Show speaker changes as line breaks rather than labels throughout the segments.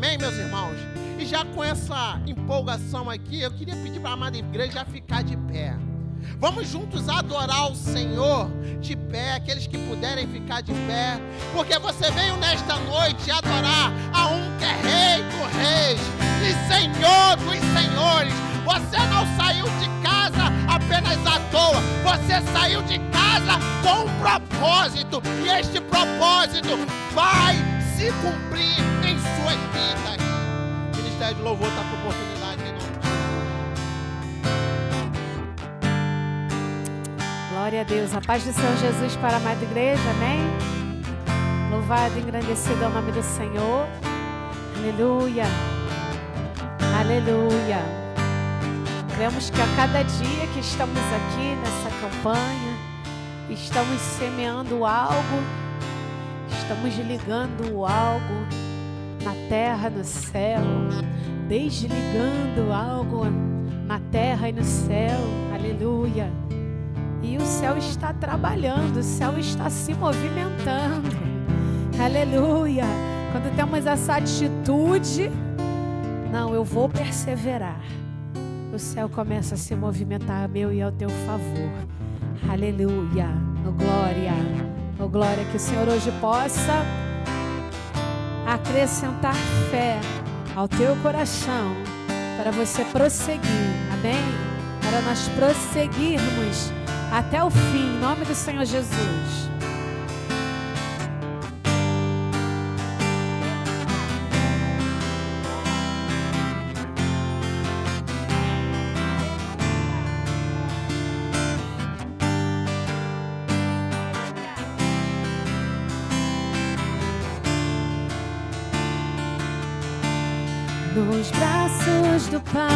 Amém, meus irmãos? E já com essa empolgação aqui, eu queria pedir para a amada igreja ficar de pé. Vamos juntos adorar o Senhor de pé, aqueles que puderem ficar de pé, porque você veio nesta noite adorar a um que é Rei dos Reis e Senhor dos Senhores. Você não saiu de casa apenas à toa, você saiu de casa com um propósito, e este propósito vai se cumprir em suas vidas. O Ministério de Louvor está com oportunidade em nome de Jesus.
Glória a Deus. A paz do Senhor Jesus para a amada igreja, amém? Louvado e engrandecido é o nome do Senhor. Aleluia. Aleluia. Cremos que a cada dia que estamos aqui nessa campanha, estamos semeando algo, estamos ligando algo na terra, no céu, desligando algo na terra e no céu. Aleluia. E o céu está trabalhando, o céu está se movimentando. Aleluia. Quando temos essa atitude, não, eu vou perseverar, o céu começa a se movimentar a meu e ao teu favor. Aleluia. Oh glória. Oh glória. Que o Senhor hoje possa acrescentar fé ao teu coração para você prosseguir. Amém? Para nós prosseguirmos até o fim, em nome do Senhor Jesus. Nos braços do Pai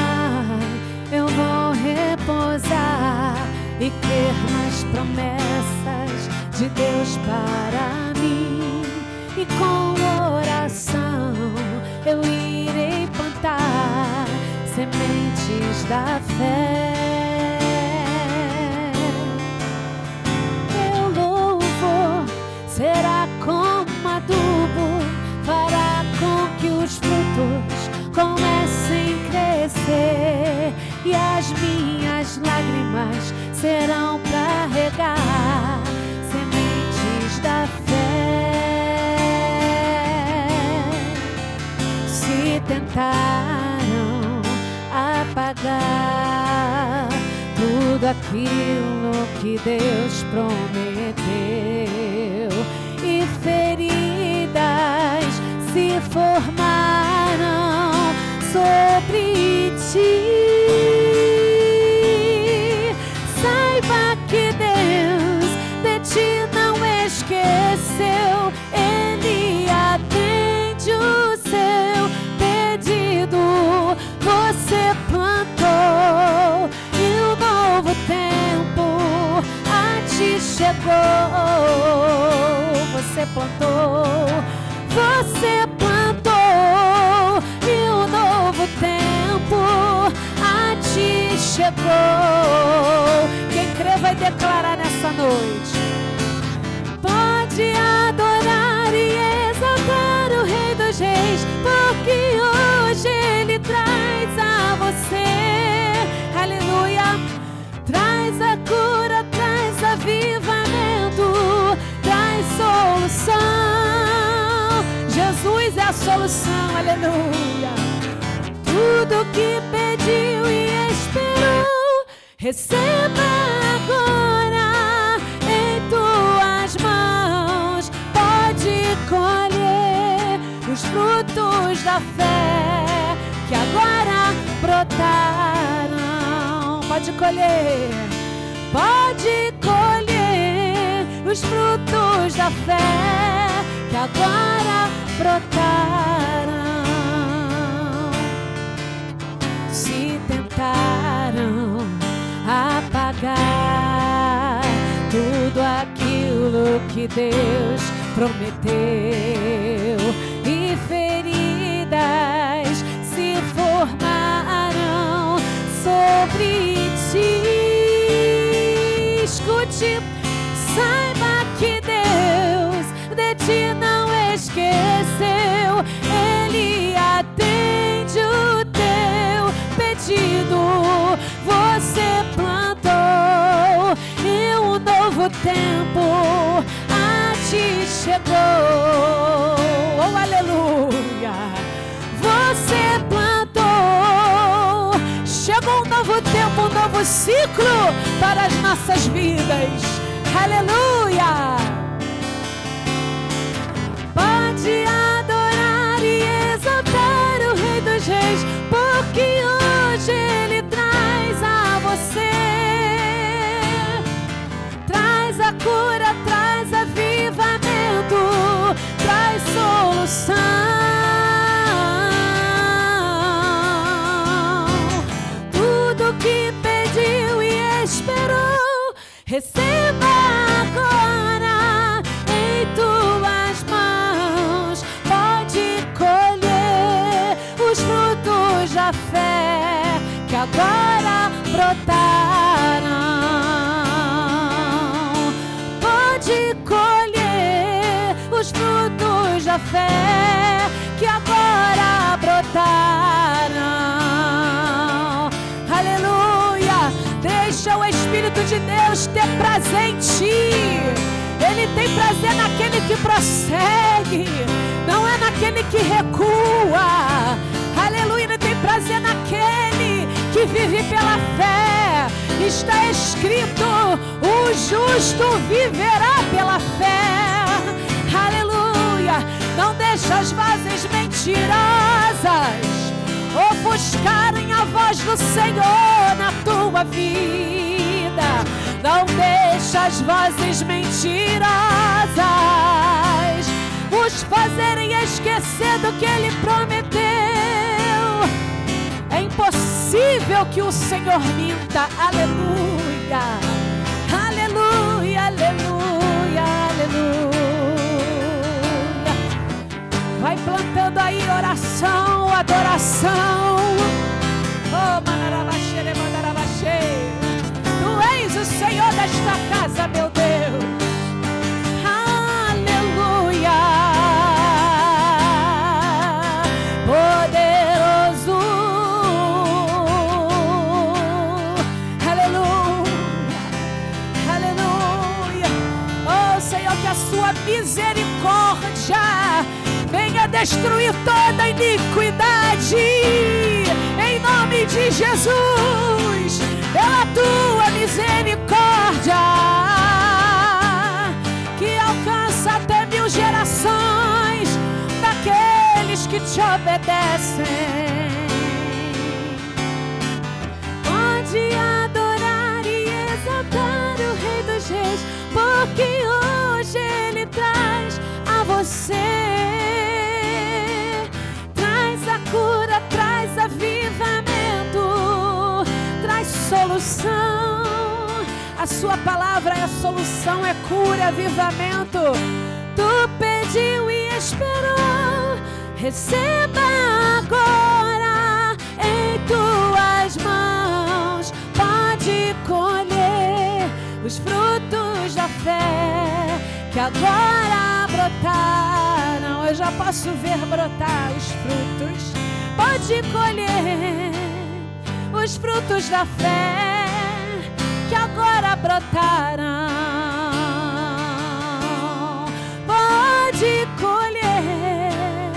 eu vou repousar e crer nas promessas de Deus para mim. E com oração eu irei plantar sementes da fé. Meu louvor será como adubo, fará com que os frutos comecem a crescer, e as minhas lágrimas serão para regar sementes da fé. Se tentaram apagar tudo aquilo que Deus prometeu, e feridas se formaram sobre ti, saiba que Deus de ti não esqueceu. Ele atende o seu pedido. Você plantou e o novo tempo a ti chegou. Você plantou, você plantou e o novo tempo a ti chegou. Quem crê vai declarar nessa noite. Pode adorar e exaltar o Rei dos Reis, porque hoje Ele traz a você, aleluia, traz a cura, traz avivamento, traz solução. Jesus é a solução, aleluia. Tudo que pediu e esperou, receba agora em tuas mãos. Pode colher os frutos da fé que agora brotaram. Pode colher os frutos da fé que agora brotaram. Se tentaram apagar tudo aquilo que Deus prometeu, e feridas se formaram sobre ti. Escute, saiba que Deus de ti não esqueceu. Ele novo tempo a ti chegou. Oh, aleluia. Você plantou, chegou um novo tempo, um novo ciclo para as nossas vidas. Aleluia. Pode adorar e exaltar o Rei dos Reis, porque hoje Ele traz a você, traz a cura, traz avivamento, traz solução. Tudo que pediu e esperou, receba agora em tuas mãos. Pode colher os frutos da fé que agora brotarão. Pode colher os frutos da fé que agora brotarão. Aleluia. Deixa o Espírito de Deus ter prazer em ti. Ele tem prazer naquele que prossegue, não é naquele que recua. Aleluia. Ele tem prazer naquele que vive pela fé. Está escrito: o justo viverá pela fé. Aleluia. Não deixa as vozes mentirosas ofuscarem a voz do Senhor na tua vida. Não deixa as vozes mentirosas os fazerem esquecer do que Ele prometeu. É impossível que o Senhor minta. Aleluia, aleluia, aleluia, aleluia. Vai plantando aí oração, adoração. Oh, manarabaxere, mandarabaxê. Tu és o Senhor desta casa, meu Deus. Aleluia. Poderoso. Aleluia. Aleluia. Oh, Senhor, que a sua misericórdia venha destruir toda iniquidade, em nome de Jesus, pela tua misericórdia, que alcança até 1000 gerações daqueles que te obedecem. Pode adorar e exaltar o Rei dos Reis, porque hoje Ele traz a você, cura, traz avivamento, traz solução. A sua palavra é a solução, é cura, avivamento. Tu pediu e esperou, receba agora em tuas mãos. Pode colher os frutos da fé que agora brotaram. Eu já posso ver brotar os frutos. Pode colher os frutos da fé que agora brotarão. Pode colher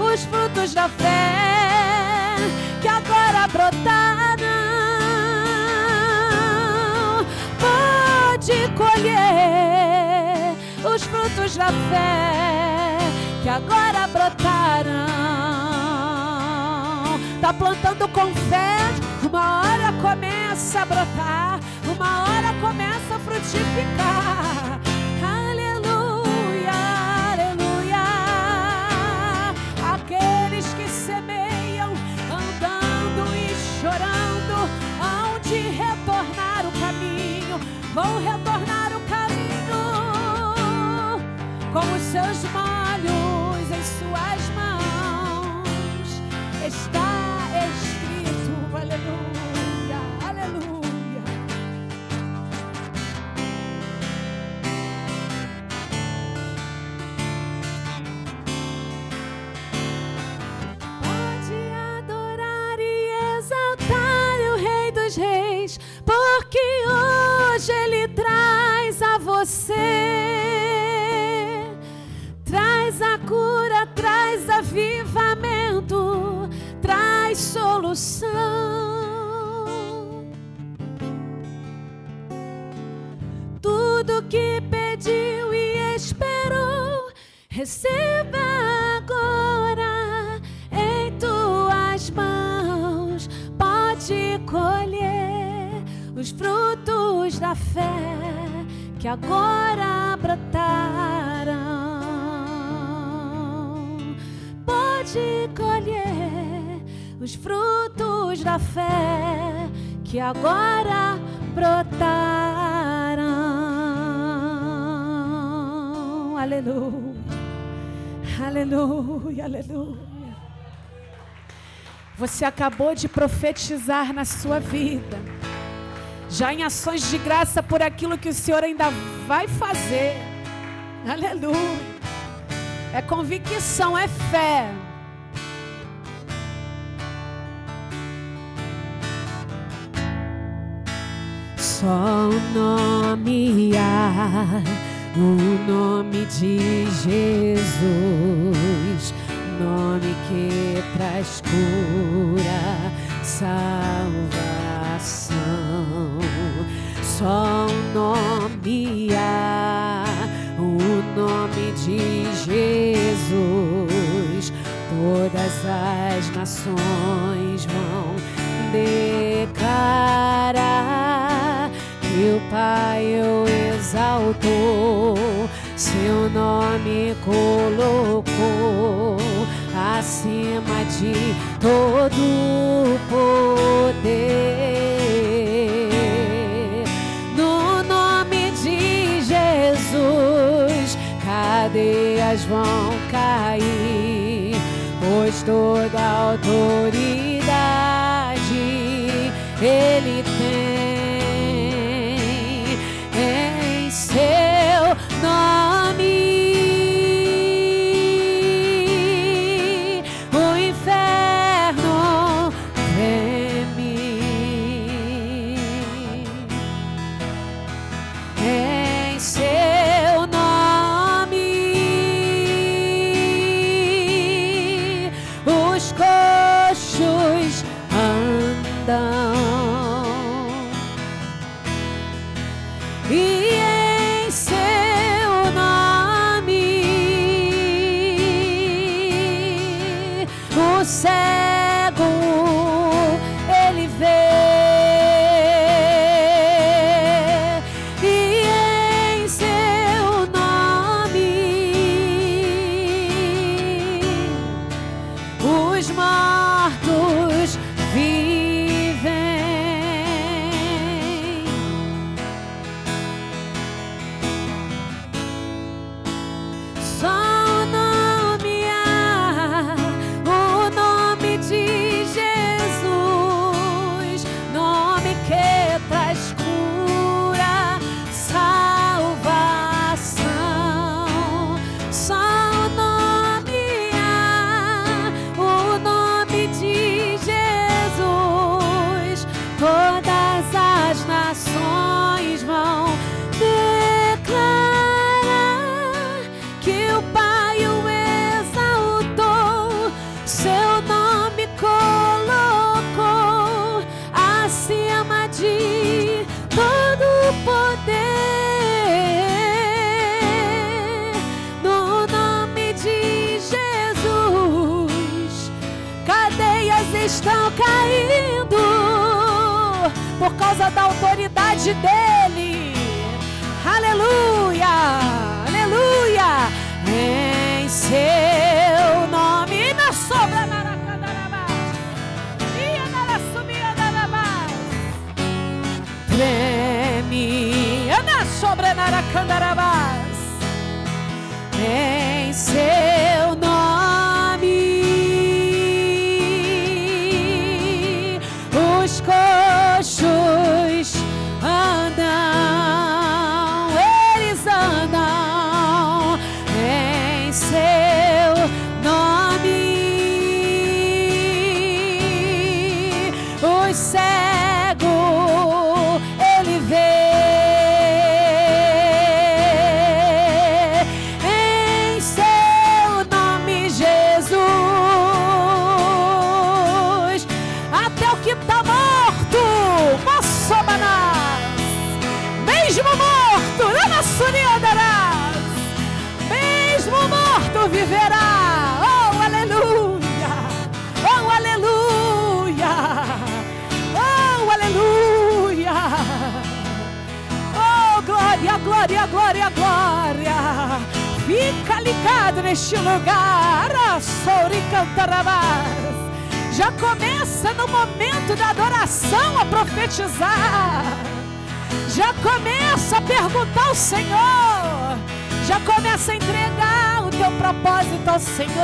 os frutos da fé que agora brotarão. Pode colher os frutos da fé que agora brotarão. Tá plantando com fé, uma hora começa a brotar, uma hora começa a frutificar. Aleluia, aleluia. Aqueles que semeiam andando e chorando hão de retornar o caminho, vão retornar o caminho com os seus molhos em suas mãos. Está escrito, aleluia, aleluia. você traz a cura, traz avivamento, traz solução. Tudo que pediu e esperou, receba agora em tuas mãos. Pode colher os frutos da fé que agora brotaram. Pode colher os frutos da fé que agora brotaram. Aleluia, aleluia, aleluia. Você acabou de profetizar na sua vida, já em ações de graça por aquilo que o Senhor ainda vai fazer. Aleluia. É convicção, é fé. Só o nome há, o nome de Jesus, nome que traz cura, salvação. Só o nome há, o nome de Jesus, todas as nações vão declarar que o Pai o exaltou, seu nome colocou acima de todo poder. No nome de Jesus, cadeias vão cair, pois toda autoridade Ele tem. Em seu nome o inferno treme. Em seu nome os coxos andam. E em seu nome o cego ele vê. E em seu nome os mortos vivem. Só o nome há, o nome de Jesus, nome que traz cura, salvação. Só o nome há, o nome de Jesus, todas as nações vão declarar que o Pai o exaltou, seu nome colocou acima de todo poder. No nome de Jesus, cadeias estão caindo por causa da autoridade dele. Aleluia, aleluia. Em seu nome, na sobra Maracandarabá, e na subia Darabá, treme, na sobra Maracandarabá. Em seu nome os coxos andam, eles andam. Em seu ligado neste lugar. Já começa no momento da adoração a profetizar. Já começa a perguntar ao Senhor. Já começa a entregar o teu propósito ao Senhor.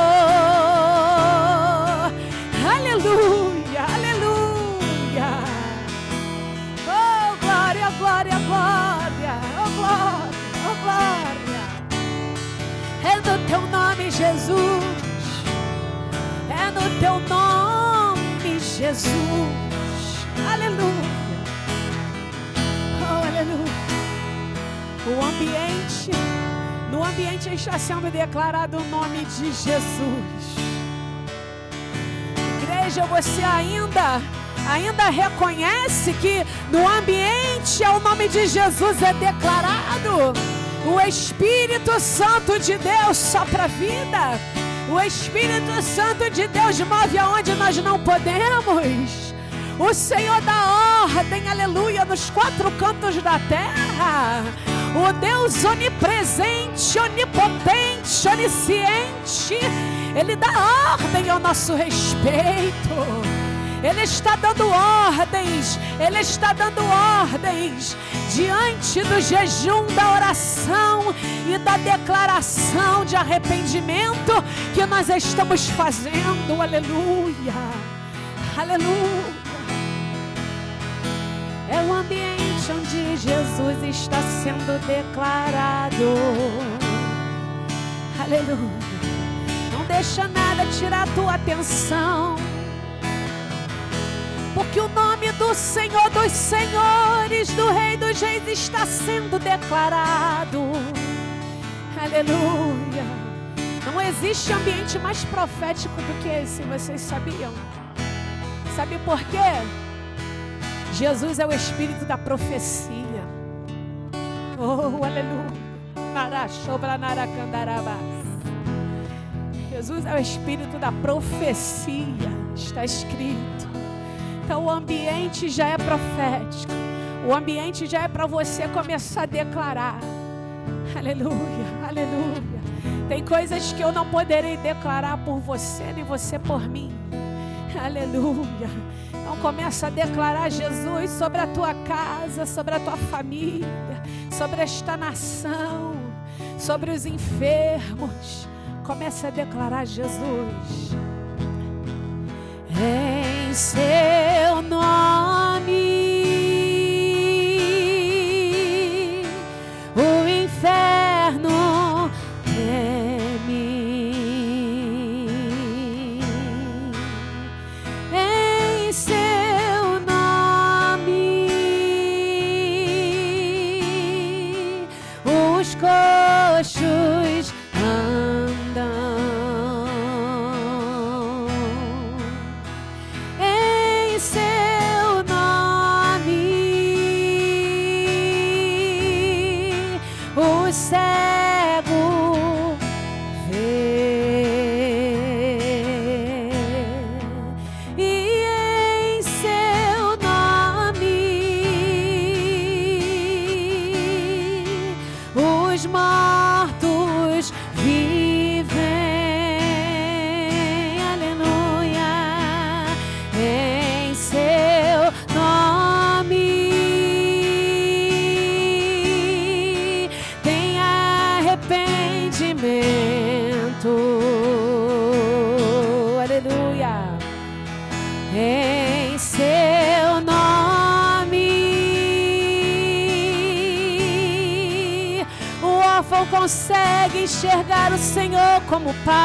Aleluia, aleluia. Oh, glória, glória, glória. Oh, glória, oh, glória. É no teu nome, Jesus. É no teu nome, Jesus. Aleluia. Oh, aleluia. No ambiente está sendo declarado o nome de Jesus. Igreja, você ainda reconhece que no ambiente o nome de Jesus é declarado? O Espírito Santo de Deus sopra a vida. O Espírito Santo de Deus move aonde nós não podemos. O Senhor dá ordem, aleluia, nos quatro cantos da terra. O Deus onipresente, onipotente, onisciente, Ele dá ordem ao nosso respeito. Ele está dando ordens. Ele está dando ordens diante do jejum, da oração e da declaração de arrependimento que nós estamos fazendo. Aleluia, aleluia. É o ambiente onde Jesus está sendo declarado. Aleluia. Não deixa nada tirar a tua atenção, porque o nome do Senhor dos Senhores, do Rei dos Reis, está sendo declarado. Aleluia. Não existe ambiente mais profético do que esse, vocês sabiam? Sabe por quê? Jesus é o Espírito da profecia. Oh, aleluia. Jesus é o Espírito da profecia. Está escrito. Então o ambiente já é profético. O ambiente já é para você começar a declarar. Aleluia, aleluia. Tem coisas que eu não poderei declarar por você, nem você por mim. Aleluia. Então começa a declarar Jesus sobre a tua casa, sobre a tua família, sobre esta nação, sobre os enfermos. Começa a declarar Jesus. Em seu nome o inferno treme. Em seu nome os coxos andam. Em seu nome o cego vê. E em seu nome os mortos vivem. Aleluia. Em seu nome tem arrependimento. Aleluia. Em seu nome o órfão consegue enxergar o Senhor como Pai.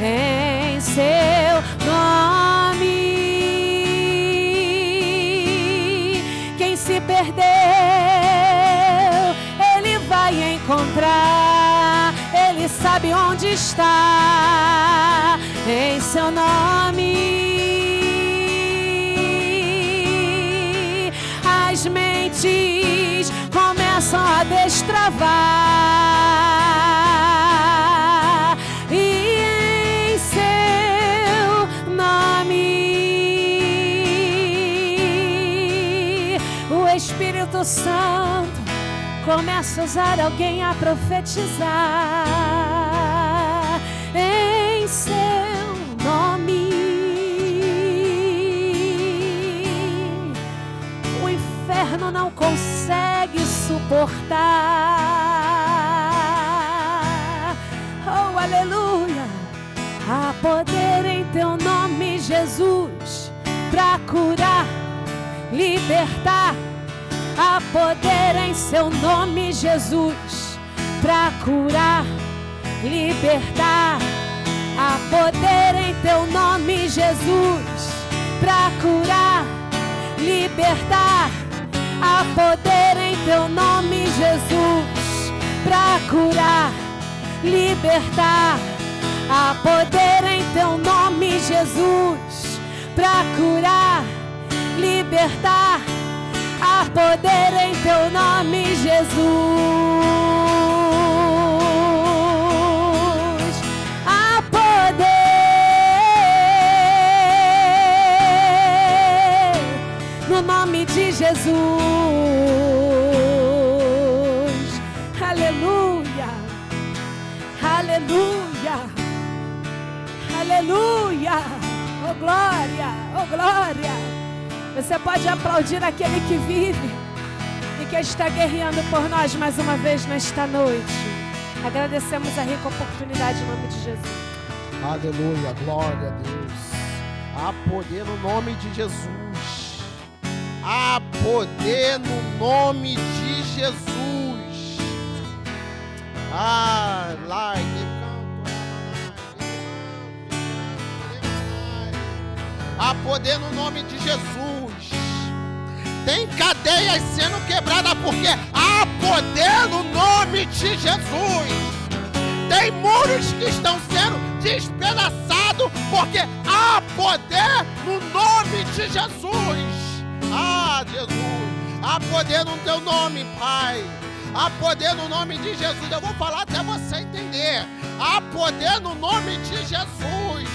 Em seu nome quem se perdeu ele vai encontrar. Ele sabe onde está. Em seu nome as mentes começam a destravar. E em seu nome o Espírito Santo começa possa usar alguém a profetizar em seu nome. O inferno não consegue suportar. Oh, aleluia! Há poder em teu nome, Jesus, para curar, libertar. Há poder em seu nome, Jesus, para curar, libertar. Há poder em teu nome, Jesus, para curar, libertar. Há poder em teu nome, Jesus, para curar, libertar. Há poder em teu nome, Jesus, para curar, libertar. Há poder em teu nome, Jesus. Há poder no nome de Jesus. Aleluia. Aleluia. Aleluia. Oh glória, oh glória. Você pode aplaudir aquele que vive e que está guerreando por nós mais uma vez nesta noite. Agradecemos a rica oportunidade em nome de Jesus.
Aleluia, glória a Deus. Há poder no nome de Jesus. Há poder no nome de Jesus. Ah, lá, há poder no nome de Jesus. Tem cadeias sendo quebradas porque há poder no nome de Jesus. Tem muros que estão sendo despedaçados porque há poder no nome de Jesus. Ah, Jesus, há poder no teu nome, Pai. Há poder no nome de Jesus. Eu vou falar até você entender. Há poder no nome de Jesus.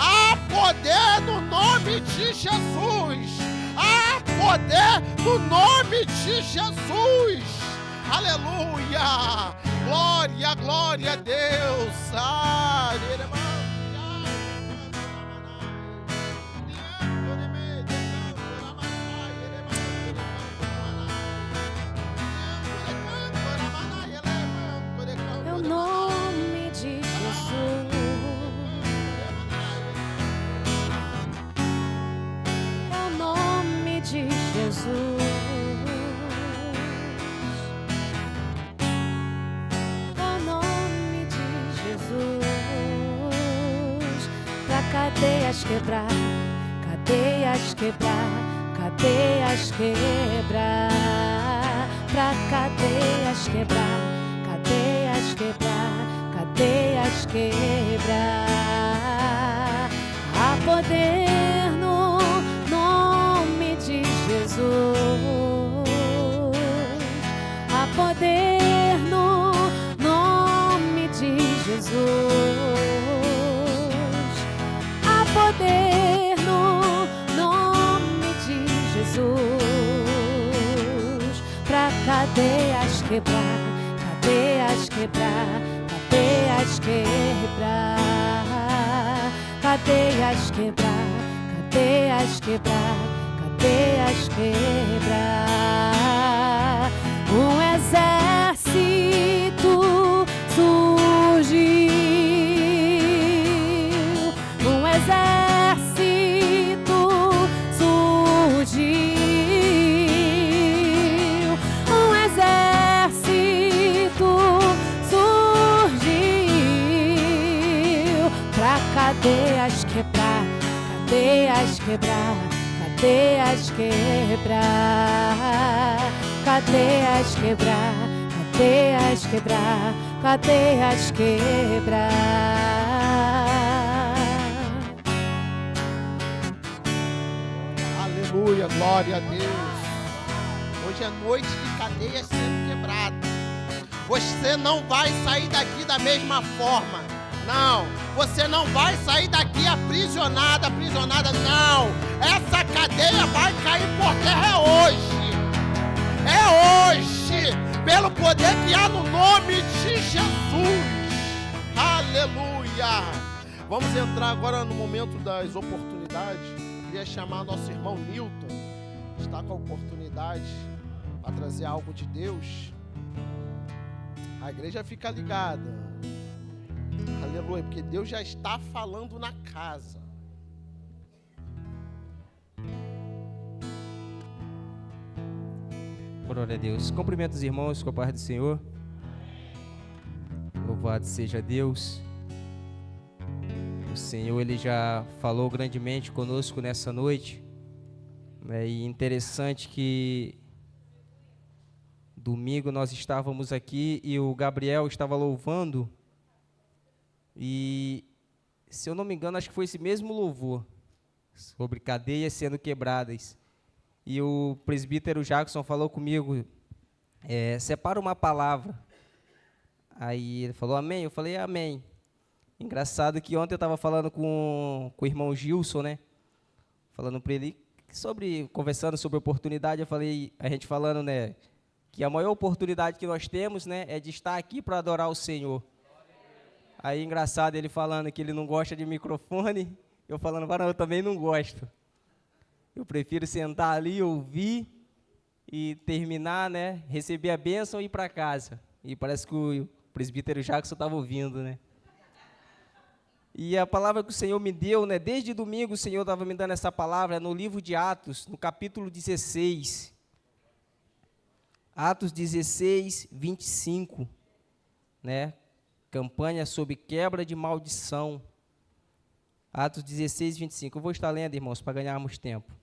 Há poder no nome de Jesus. Há poder no nome de Jesus. Aleluia. Glória, glória a Deus.
É o nome de Jesus. De Jesus, é o nome de Jesus, pra cadeias quebrar, cadeias quebrar, cadeias quebrar, pra cadeias quebrar, cadeias quebrar, cadeias quebrar. Há poder no nome de Jesus, há poder no nome de Jesus, há poder no nome de Jesus, pra cadeias quebrar, cadeias quebrar, cadeias quebrar, cadeias quebrar, cadeias quebrar, cadeias quebrar. Um exército surgiu, um exército surgiu, um exército surgiu, pra cadeias quebrar, cadeias quebrar, cadeias quebrar, cadeias quebrar, cadeias quebrar, cadeias quebrar.
Aleluia, glória a Deus. Hoje é noite de cadeias sendo quebradas. Você não vai sair daqui da mesma forma. Não, você não vai sair daqui aprisionada, não. Essa cadeia vai cair por terra hoje. É hoje. pelo poder que há no nome de Jesus. Aleluia. Vamos entrar agora no momento das oportunidades. Queria chamar nosso irmão Newton, que está com a oportunidade para trazer algo de Deus. A igreja fica ligada. Aleluia, porque Deus já está falando na casa.
Glória a Deus. Cumprimento os irmãos com a paz do Senhor. Louvado seja Deus. O Senhor, Ele já falou grandemente conosco nessa noite. E interessante que domingo nós estávamos aqui e o Gabriel estava louvando. E, se eu não me engano, acho que foi esse mesmo louvor, sobre cadeias sendo quebradas. E o presbítero Jackson falou comigo, separa uma palavra. Aí ele falou amém, eu falei amém. Engraçado que ontem eu estava falando com o irmão Gilson, né? Falando para ele, conversando sobre oportunidade, a gente falando, né? Que a maior oportunidade que nós temos, né? É de estar aqui para adorar o Senhor. Aí engraçado ele falando que ele não gosta de microfone, eu falando, não, eu também não gosto. Eu prefiro sentar ali, ouvir e terminar, né? Receber a bênção e ir para casa. E parece que o presbítero Jackson estava ouvindo, né? E a palavra que o Senhor me deu, né? Desde domingo o Senhor estava me dando essa palavra, no livro de Atos, no capítulo 16. Atos 16, 25, né? Campanha sobre quebra de maldição. Atos 16, 25. Eu vou estar lendo, irmãos, para ganharmos tempo.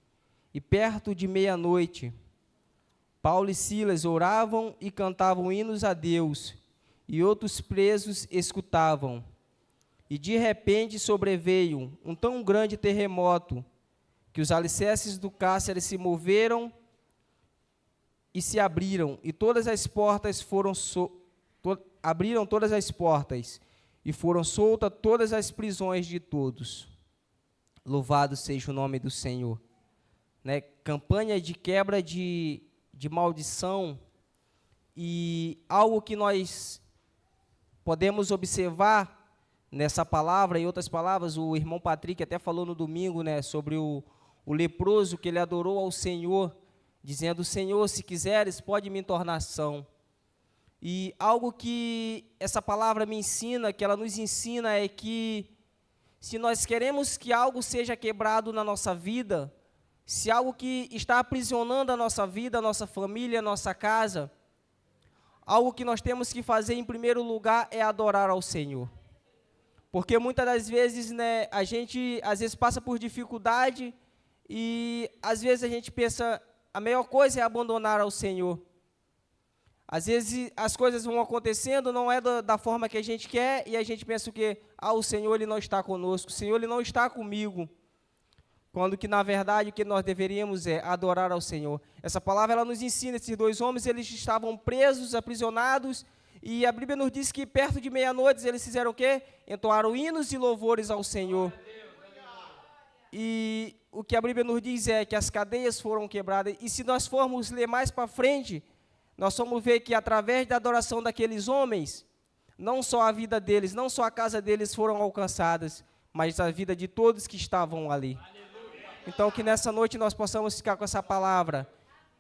E perto de meia-noite, Paulo e Silas oravam e cantavam hinos a Deus, e outros presos escutavam. E de repente sobreveio um tão grande terremoto, que os alicerces do cárcere se moveram e se abriram, e todas as portas abriram todas as portas, e foram soltas todas as prisões de todos. Louvado seja o nome do Senhor. Né? Campanha de quebra de maldição, e algo que nós podemos observar nessa palavra, em outras palavras, o irmão Patrick até falou no domingo, né, sobre o leproso que ele adorou ao Senhor, dizendo, Senhor, se quiseres, pode me tornar são. E algo que essa palavra me ensina, que ela nos ensina, é que se nós queremos que algo seja quebrado na nossa vida, se algo que está aprisionando a nossa vida, a nossa família, a nossa casa, algo que nós temos que fazer em primeiro lugar é adorar ao Senhor. Porque muitas das vezes, né, a gente às vezes passa por dificuldade e às vezes a gente pensa, a melhor coisa é abandonar ao Senhor. Às vezes as coisas vão acontecendo, não é da forma que a gente quer, e a gente pensa que o Senhor Ele não está conosco, o Senhor Ele não está comigo. Quando que, na verdade, o que nós deveríamos é adorar ao Senhor. Essa palavra ela nos ensina, esses dois homens, eles estavam presos, aprisionados, e a Bíblia nos diz que perto de meia-noite eles fizeram o quê? Entoaram hinos e louvores ao Senhor. E o que a Bíblia nos diz é que as cadeias foram quebradas, e se nós formos ler mais para frente, nós vamos ver que através da adoração daqueles homens, não só a vida deles, não só a casa deles foram alcançadas, mas a vida de todos que estavam ali. Então que nessa noite nós possamos ficar com essa palavra.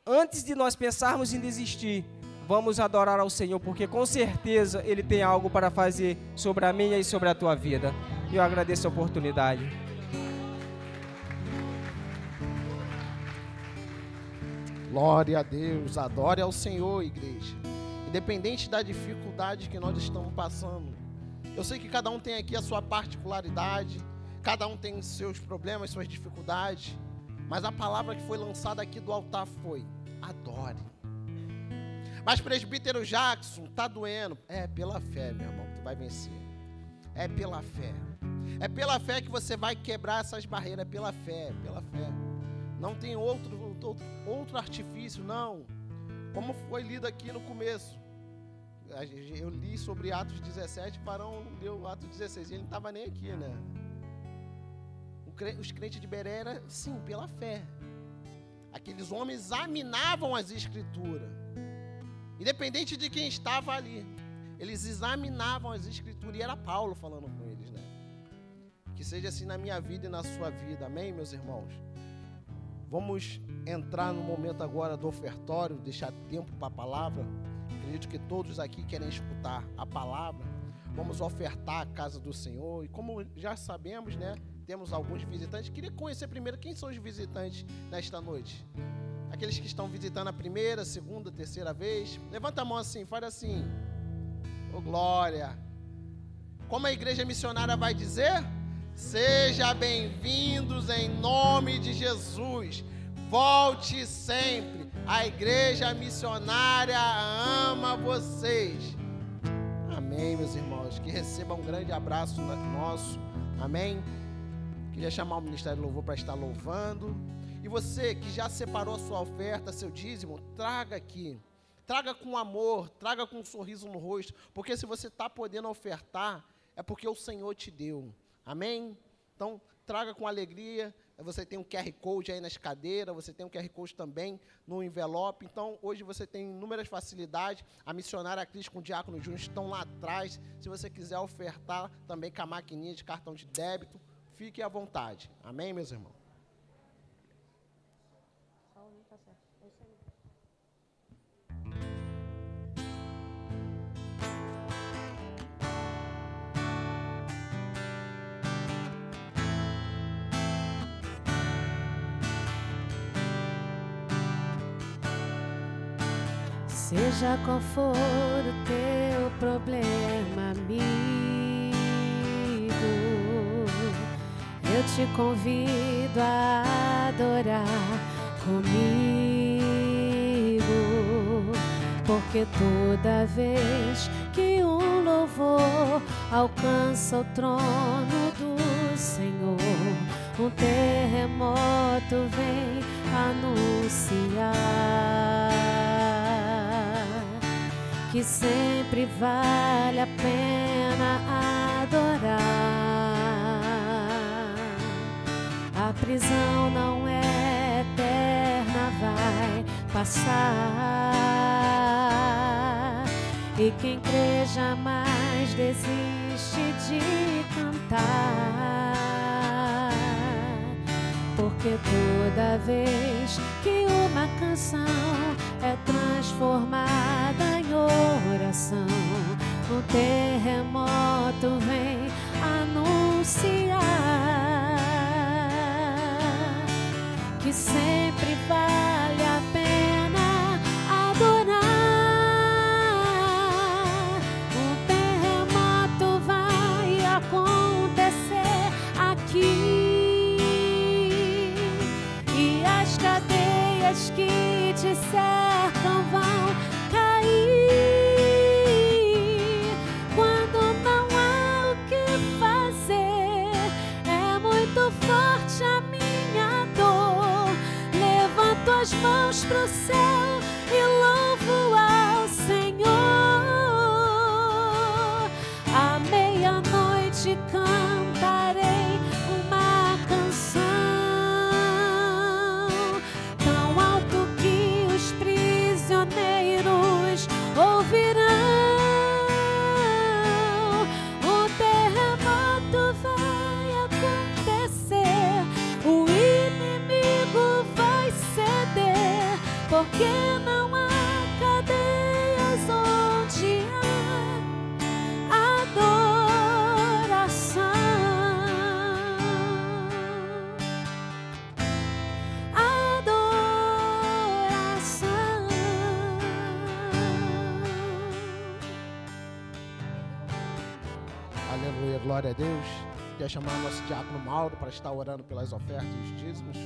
Antes de nós pensarmos em desistir, vamos adorar ao Senhor, porque com certeza Ele tem algo para fazer sobre a minha e sobre a tua vida. E eu agradeço a oportunidade.
Glória a Deus, adore ao Senhor, igreja. Independente da dificuldade que nós estamos passando. Eu sei que cada um tem aqui a sua particularidade, cada um tem seus problemas, suas dificuldades, mas a palavra que foi lançada aqui do altar foi: adore. Mas presbítero Jackson, tá doendo. É pela fé, meu irmão, tu vai vencer. É pela fé. É pela fé que você vai quebrar essas barreiras, é pela fé, pela fé. Não tem outro artifício, não. Como foi lido aqui no começo. Eu li sobre Atos 17, Parão leu Atos 16, e ele não estava nem aqui, né? Os crentes de Beré eram, sim, pela fé. Aqueles homens examinavam as Escrituras. Independente de quem estava ali, eles examinavam as escrituras, e era Paulo falando com eles, né? Que seja assim na minha vida e na sua vida, amém, meus irmãos? Vamos entrar no momento agora do ofertório, deixar tempo para a palavra. Acredito que todos aqui querem escutar a palavra. Vamos ofertar a casa do Senhor. E como já sabemos, né, temos alguns visitantes. Queria conhecer primeiro quem são os visitantes nesta noite. Aqueles que estão visitando a primeira, segunda, terceira vez. Levanta a mão assim, faz assim. Ô, glória. Como a igreja missionária vai dizer? Seja bem-vindos em nome de Jesus. Volte sempre. A igreja missionária ama vocês. Amém, meus irmãos. Que recebam um grande abraço nosso. Amém. Queria chamar o Ministério de Louvor para estar louvando. E você que já separou a sua oferta, seu dízimo, traga aqui. Traga com amor, traga com um sorriso no rosto. Porque se você está podendo ofertar, é porque o Senhor te deu. Amém? Então, traga com alegria. Você tem um QR Code aí nas cadeiras, você tem um QR Code também no envelope. Então, hoje você tem inúmeras facilidades. A missionária Cris com o Diácono Júnior estão lá atrás. Se você quiser ofertar também com a maquininha de cartão de débito, fique à vontade. Amém, meus irmãos?
Seja qual for o teu problema, amigo, eu te convido a adorar comigo, porque toda vez que um louvor alcança o trono do Senhor, um terremoto vem anunciar que sempre vale a pena adorar. A prisão não é eterna, vai passar. E quem crê jamais desiste de cantar. Porque toda vez que uma canção é transformada em oração, um terremoto vem anunciar que sempre vale a pena adorar. Um terremoto vai acontecer aqui e as cadeias que te cercam vão cair. Quando não há o que fazer, é muito forte a minha dor. Levanto as mãos pro céu e louvo ao Senhor. À meia-noite cantarei uma canção tão alto que os prisioneiros ouvirão. O terremoto vai acontecer, o inimigo vai ceder, porque não há cadeias onde há adoração. Adoração.
Aleluia, glória a Deus. Queria chamar o nosso diácono Mauro para estar orando pelas ofertas e os dízimos.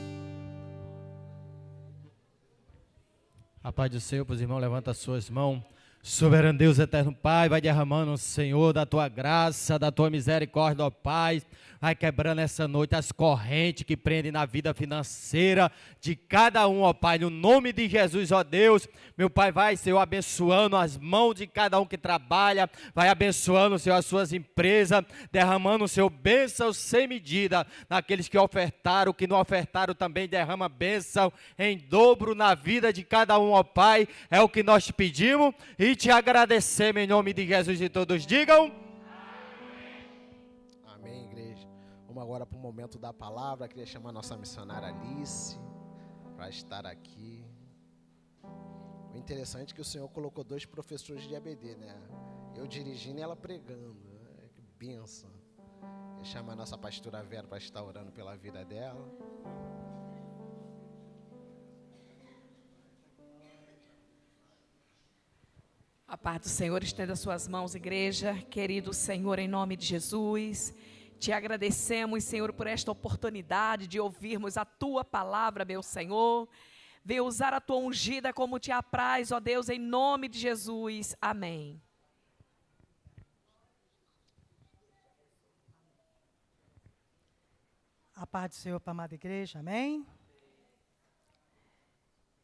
A paz do Senhor, pois irmão, levanta as suas mãos Soberano Deus, eterno Pai, vai derramando, Senhor, da tua graça, da tua misericórdia, ó Pai. Vai quebrando essa noite as correntes que prendem na vida financeira de cada um, ó Pai, no nome de Jesus, ó Deus. Meu Pai, vai, Senhor, abençoando as mãos de cada um que trabalha, vai abençoando, Senhor, as suas empresas, derramando, Senhor, bênção sem medida naqueles que ofertaram, que não ofertaram também, derrama bênção em dobro na vida de cada um, ó Pai. É o que nós te pedimos e te agradecemos em nome de Jesus, e todos digam.
Amém, igreja. Vamos agora para o momento da palavra. Queria chamar a nossa missionária Alice para estar aqui. O interessante é que o Senhor colocou 2 professores de EBD, né? Eu dirigindo e ela pregando. Que bênção. Eu chamo a nossa pastora Vera para estar orando pela vida dela.
A paz do Senhor, estenda suas mãos, igreja. Querido Senhor, em nome de Jesus, te agradecemos, Senhor, por esta oportunidade de ouvirmos a tua palavra, meu Senhor. Venha usar a tua ungida como te apraz, ó Deus, em nome de Jesus. Amém.
A paz do Senhor para a amada igreja, amém?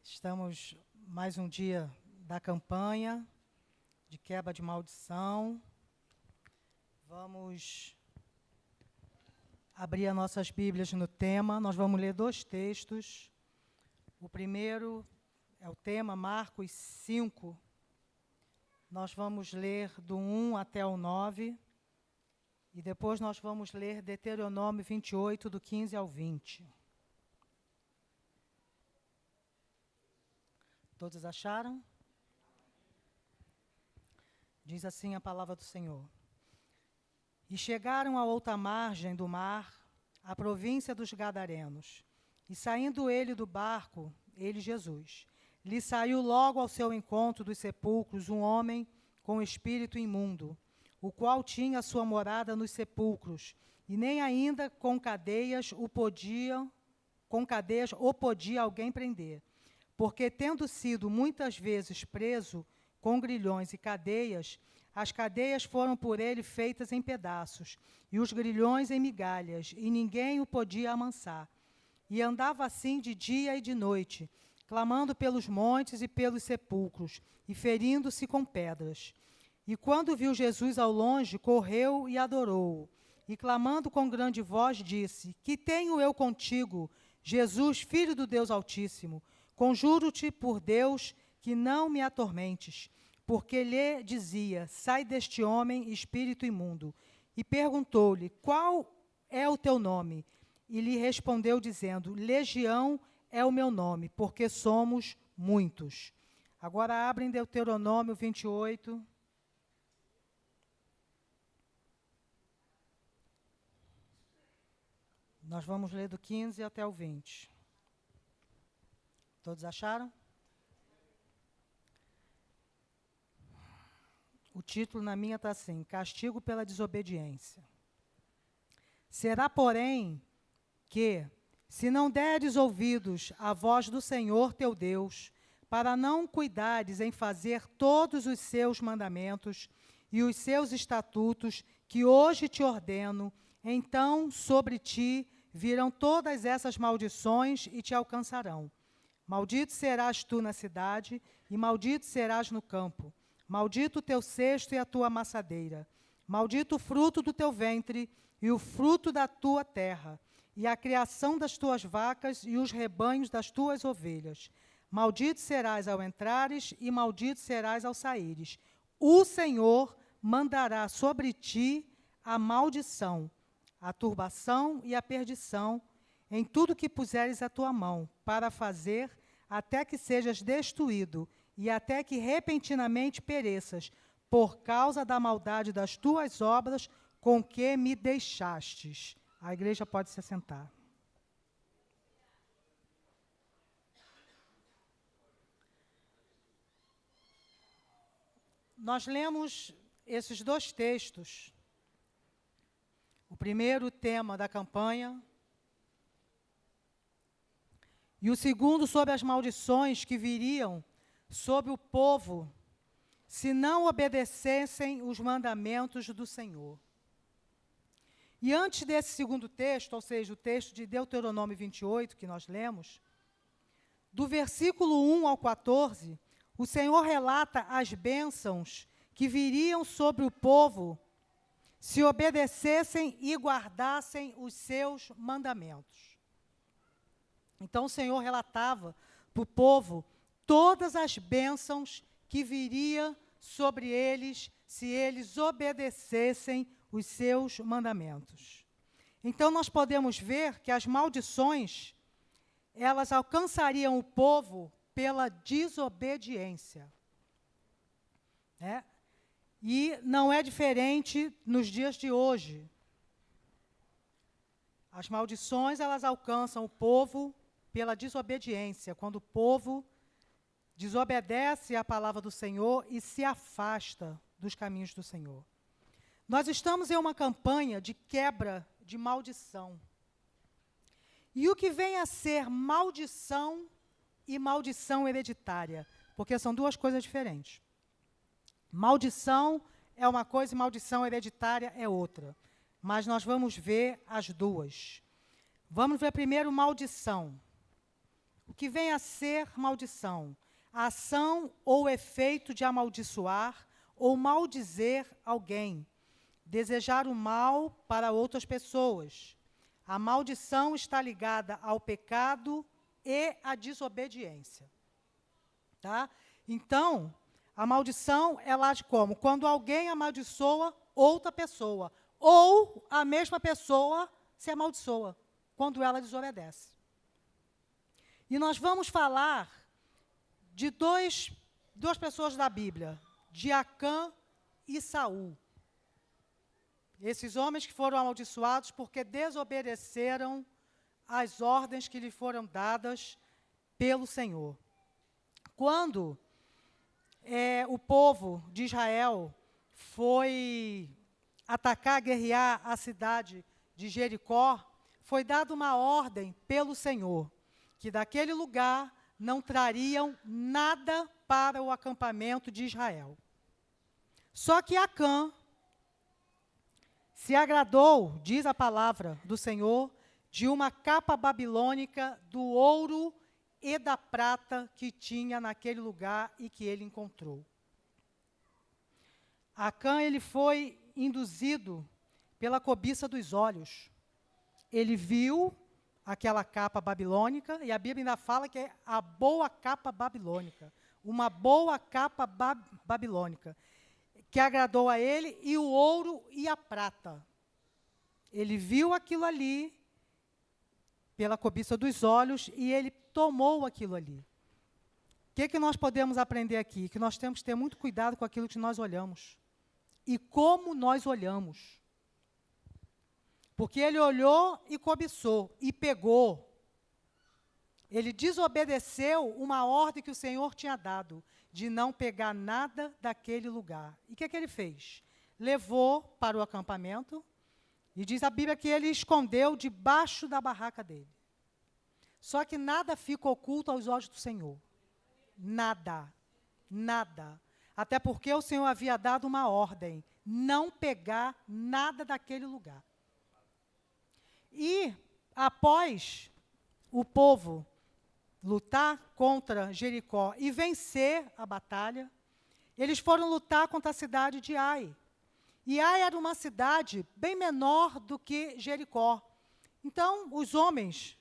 Estamos mais um dia da campanha de quebra de maldição. Vamos abrir as nossas Bíblias no tema. Nós vamos ler 2 textos. O primeiro é o tema, Marcos 5. Nós vamos ler do 1 até o 9. E depois nós vamos ler Deuteronômio 28, do 15 ao 20. Todos acharam? Diz assim a palavra do Senhor. E chegaram à outra margem do mar, à província dos Gadarenos. E saindo ele do barco, ele, Jesus, lhe saiu logo ao seu encontro dos sepulcros um homem com espírito imundo, o qual tinha sua morada nos sepulcros, e nem ainda com cadeias o podia alguém prender, porque tendo sido muitas vezes preso com grilhões e cadeias, as cadeias foram por ele feitas em pedaços, e os grilhões em migalhas, e ninguém o podia amansar. E andava assim de dia e de noite, clamando pelos montes e pelos sepulcros, e ferindo-se com pedras. E quando viu Jesus ao longe, correu e adorou-o. E clamando com grande voz, disse: Que tenho eu contigo, Jesus, Filho do Deus Altíssimo? Conjuro-te por Deus que não me atormentes. Porque lhe dizia: Sai deste homem, espírito imundo. E perguntou-lhe: Qual é o teu nome? E lhe respondeu, dizendo: Legião é o meu nome, porque somos muitos. Agora abrem Deuteronômio 28. Nós vamos ler do 15 até o 20. Todos acharam? O título na minha está assim: Castigo pela desobediência. Será, porém, que, se não deres ouvidos à voz do Senhor teu Deus, para não cuidares em fazer todos os seus mandamentos e os seus estatutos que hoje te ordeno, então sobre ti virão todas essas maldições e te alcançarão. Maldito serás tu na cidade, e maldito serás no campo. Maldito o teu cesto e a tua amassadeira. Maldito o fruto do teu ventre e o fruto da tua terra, e a criação das tuas vacas e os rebanhos das tuas ovelhas. Maldito serás ao entrares e maldito serás ao saíres. O Senhor mandará sobre ti a maldição, a turbação e a perdição, em tudo que puseres a tua mão, para fazer, até que sejas destruído, e até que repentinamente pereças, por causa da maldade das tuas obras, com que me deixastes. A igreja pode se assentar. Nós lemos esses 2 textos. O primeiro, tema da campanha, e o segundo, sobre as maldições que viriam sobre o povo se não obedecessem os mandamentos do Senhor. E antes desse segundo texto, ou seja, o texto de Deuteronômio 28, que nós lemos, do versículo 1 ao 14, o Senhor relata as bênçãos que viriam sobre o povo se obedecessem e guardassem os seus mandamentos. Então o Senhor relatava para o povo todas as bênçãos que viriam sobre eles se eles obedecessem os seus mandamentos. Então nós podemos ver que as maldições, elas alcançariam o povo pela desobediência. Né? E não é diferente nos dias de hoje. As maldições, elas alcançam o povo pela desobediência, quando o povo desobedece à palavra do Senhor e se afasta dos caminhos do Senhor. Nós estamos em uma campanha de quebra de maldição. E o que vem a ser maldição e maldição hereditária? Porque são duas coisas diferentes. Maldição é uma coisa e maldição hereditária é outra. Mas nós vamos ver as duas. Vamos ver primeiro maldição. O que vem a ser maldição? A ação ou efeito de amaldiçoar ou maldizer alguém. Desejar o mal para outras pessoas. A maldição está ligada ao pecado e à desobediência. Tá? Então, a maldição, ela age como? Quando alguém amaldiçoa outra pessoa, ou a mesma pessoa se amaldiçoa, quando ela desobedece. E nós vamos falar de duas pessoas da Bíblia, de Acã e Saul. Esses homens que foram amaldiçoados porque desobedeceram às ordens que lhe foram dadas pelo Senhor. Quando o povo de Israel foi atacar, guerrear a cidade de Jericó, foi dada uma ordem pelo Senhor, que daquele lugar não trariam nada para o acampamento de Israel. Só que Acã se agradou, diz a palavra do Senhor, de uma capa babilônica do ouro e da prata que tinha naquele lugar e que ele encontrou. Acã, ele foi induzido pela cobiça dos olhos. Ele viu aquela capa babilônica, e a Bíblia ainda fala que é a boa capa babilônica. Uma boa capa babilônica, que agradou a ele, e o ouro e a prata. Ele viu aquilo ali, pela cobiça dos olhos, e ele tomou aquilo ali. O que nós podemos aprender aqui? Que nós temos que ter muito cuidado com aquilo que nós olhamos. E como nós olhamos. Porque ele olhou e cobiçou, e pegou. Ele desobedeceu uma ordem que o Senhor tinha dado, de não pegar nada daquele lugar. E o que ele fez? Levou para o acampamento, e diz a Bíblia que ele escondeu debaixo da barraca dele. Só que nada fica oculto aos olhos do Senhor. Nada. Nada. Até porque o Senhor havia dado uma ordem, não pegar nada daquele lugar. E, após o povo lutar contra Jericó e vencer a batalha, eles foram lutar contra a cidade de Ai. E Ai era uma cidade bem menor do que Jericó. Então, os homens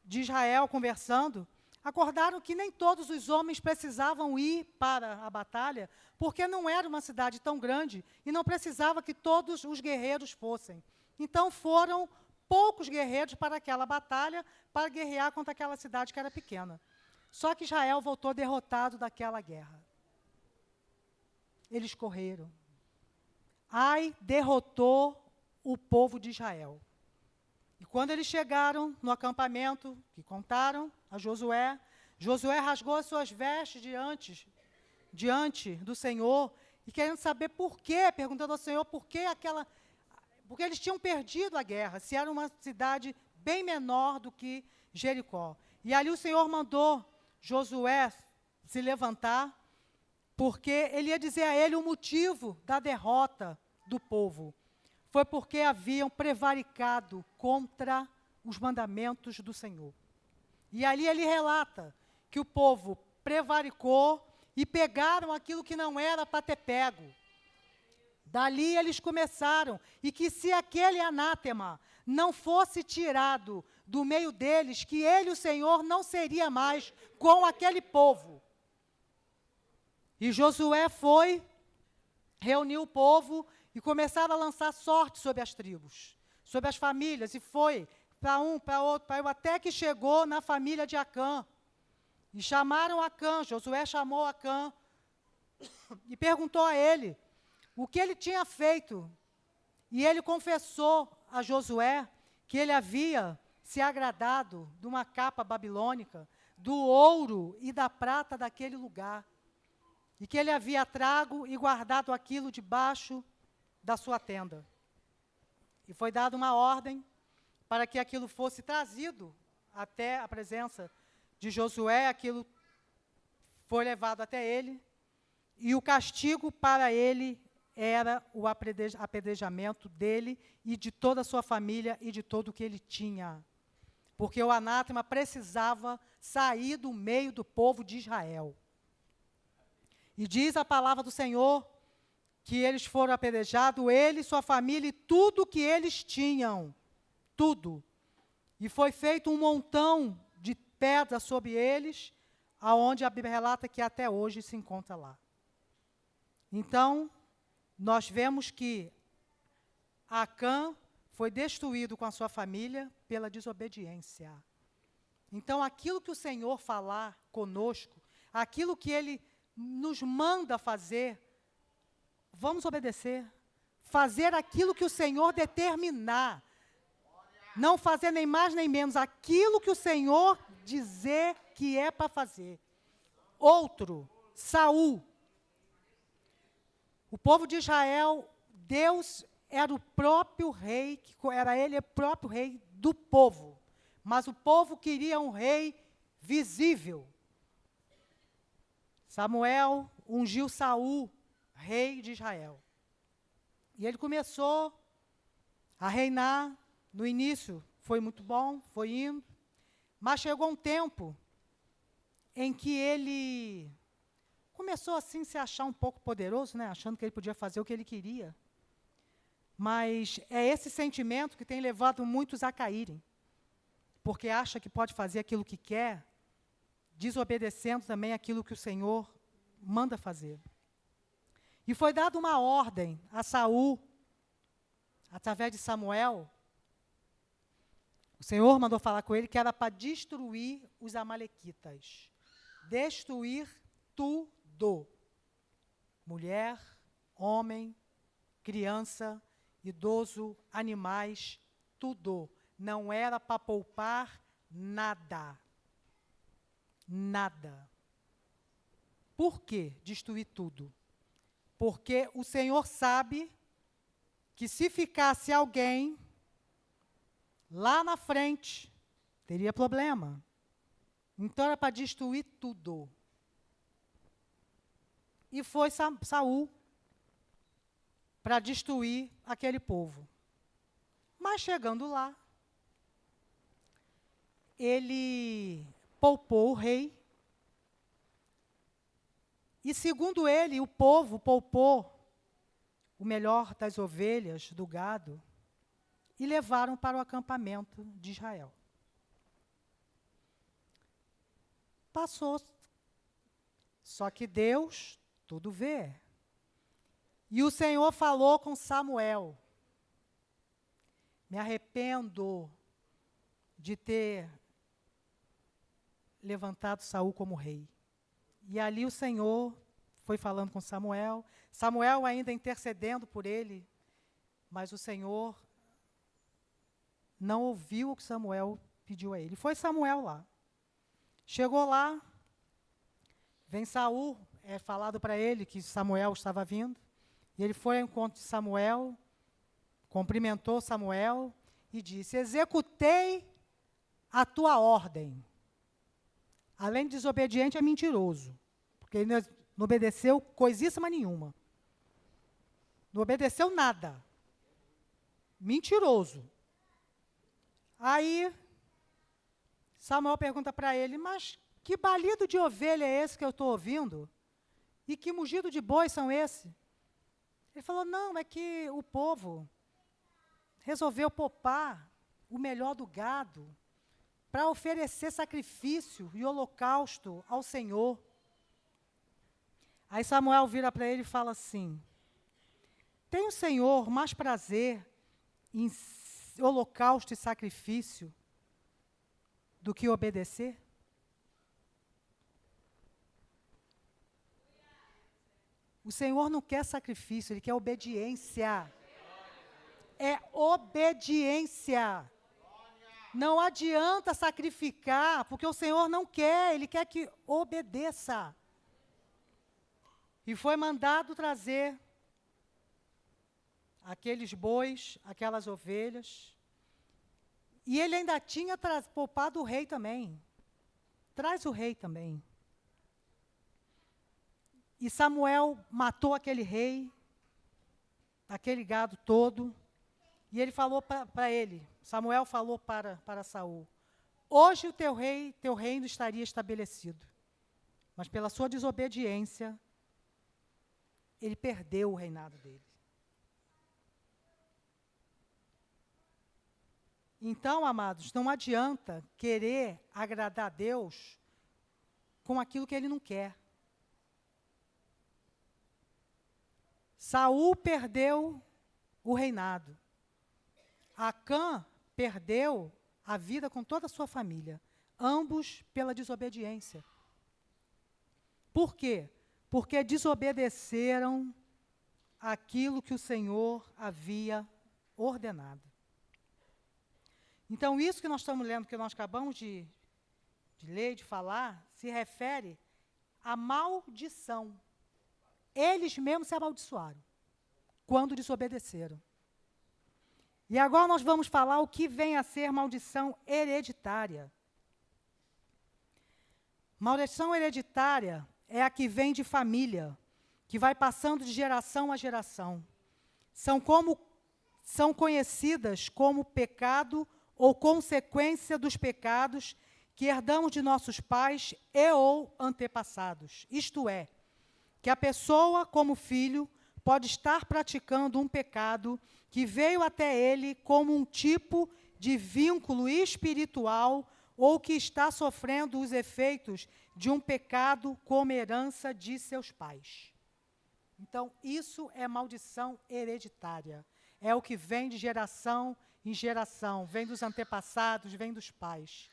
de Israel, conversando, acordaram que nem todos os homens precisavam ir para a batalha, porque não era uma cidade tão grande e não precisava que todos os guerreiros fossem. Então, foram poucos guerreiros para aquela batalha, para guerrear contra aquela cidade que era pequena. Só que Israel voltou derrotado daquela guerra. Eles correram. Ai derrotou o povo de Israel. E quando eles chegaram no acampamento, que contaram a Josué, Josué rasgou as suas vestes diante do Senhor, e querendo saber por quê, perguntando ao Senhor por que porque eles tinham perdido a guerra, se era uma cidade bem menor do que Jericó. E ali o Senhor mandou Josué se levantar porque ele ia dizer a ele o motivo da derrota do povo. Foi porque haviam prevaricado contra os mandamentos do Senhor. E ali ele relata que o povo prevaricou e pegaram aquilo que não era para ter pego. Dali eles começaram, e que se aquele anátema não fosse tirado do meio deles, que ele, o Senhor, não seria mais com aquele povo. E Josué foi, reuniu o povo e começaram a lançar sorte sobre as tribos, sobre as famílias, e foi para um, para outro, para outro, até que chegou na família de Acã. E chamaram Acã, Josué chamou Acã e perguntou a ele o que ele tinha feito. E ele confessou a Josué que ele havia se agradado de uma capa babilônica, do ouro e da prata daquele lugar, e que ele havia trago e guardado aquilo debaixo da sua tenda. E foi dada uma ordem para que aquilo fosse trazido até a presença de Josué, aquilo foi levado até ele, e o castigo para ele era o apedrejamento dele e de toda a sua família e de todo o que ele tinha. Porque o anátema precisava sair do meio do povo de Israel. E diz a palavra do Senhor que eles foram apedrejados, ele, sua família e tudo que eles tinham. Tudo. E foi feito um montão de pedras sobre eles, aonde a Bíblia relata que até hoje se encontra lá. Então, nós vemos que Acã foi destruído com a sua família pela desobediência. Então, aquilo que o Senhor falar conosco, aquilo que Ele nos manda fazer, vamos obedecer. Fazer aquilo que o Senhor determinar. Não fazer nem mais nem menos aquilo que o Senhor dizer que é para fazer. Outro, Saul. O povo de Israel, Deus era o próprio rei, era ele o próprio rei do povo. Mas o povo queria um rei visível. Samuel ungiu Saul, rei de Israel. E ele começou a reinar. No início foi muito bom, foi indo. Mas chegou um tempo em que ele começou assim a se achar um pouco poderoso, né? Achando que ele podia fazer o que ele queria. Mas é esse sentimento que tem levado muitos a caírem. Porque acha que pode fazer aquilo que quer, desobedecendo também aquilo que o Senhor manda fazer. E foi dada uma ordem a Saul, através de Samuel. O Senhor mandou falar com ele que era para destruir os amalequitas. Destruir tudo. Mulher, homem, criança, idoso, animais, tudo. Não era para poupar nada. Nada. Por que destruir tudo? Porque o Senhor sabe que se ficasse alguém lá na frente, teria problema. Então era para destruir tudo. E foi Saul para destruir aquele povo. Mas chegando lá, ele poupou o rei. E segundo ele, o povo poupou o melhor das ovelhas, do gado, e levaram para o acampamento de Israel. Passou. Só que Deus tudo vê. E o Senhor falou com Samuel: me arrependo de ter levantado Saul como rei. E ali o Senhor foi falando com Samuel, Samuel ainda intercedendo por ele, mas o Senhor não ouviu o que Samuel pediu a ele. Foi Samuel lá. Chegou lá, vem Saul, é falado para ele que Samuel estava vindo, e ele foi ao encontro de Samuel, cumprimentou Samuel e disse: executei a tua ordem. Além de desobediente, é mentiroso, porque não obedeceu coisíssima nenhuma. Não obedeceu nada. Mentiroso. Aí, Samuel pergunta para ele, mas que balido de ovelha é esse que eu estou ouvindo? E que mugido de boi são esses? Ele falou, não, é que o povo resolveu poupar o melhor do gado para oferecer sacrifício e holocausto ao Senhor. Aí Samuel vira para ele e fala assim, tem o Senhor mais prazer em holocausto e sacrifício do que obedecer? O Senhor não quer sacrifício, Ele quer obediência. É obediência. Não adianta sacrificar, porque o Senhor não quer, Ele quer que obedeça. E foi mandado trazer aqueles bois, aquelas ovelhas. E ele ainda tinha poupado o rei também. Traz o rei também. E Samuel matou aquele rei, aquele gado todo. E ele falou para ele, Samuel falou para Saul, hoje o teu reino estaria estabelecido. Mas pela sua desobediência, ele perdeu o reinado dele. Então, amados, não adianta querer agradar a Deus com aquilo que Ele não quer. Saul perdeu o reinado. Acã perdeu a vida com toda a sua família. Ambos pela desobediência. Por quê? Porque desobedeceram aquilo que o Senhor havia ordenado. Então, isso que nós estamos lendo, que nós acabamos de ler, de falar, se refere à maldição. Eles mesmos se amaldiçoaram, quando desobedeceram. E agora nós vamos falar o que vem a ser maldição hereditária. Maldição hereditária é a que vem de família, que vai passando de geração a geração. São conhecidas como pecado ou consequência dos pecados que herdamos de nossos pais e ou antepassados. Isto é, que a pessoa, como filho, pode estar praticando um pecado que veio até ele como um tipo de vínculo espiritual ou que está sofrendo os efeitos de um pecado como herança de seus pais. Então, isso é maldição hereditária. É o que vem de geração em geração, vem dos antepassados, vem dos pais.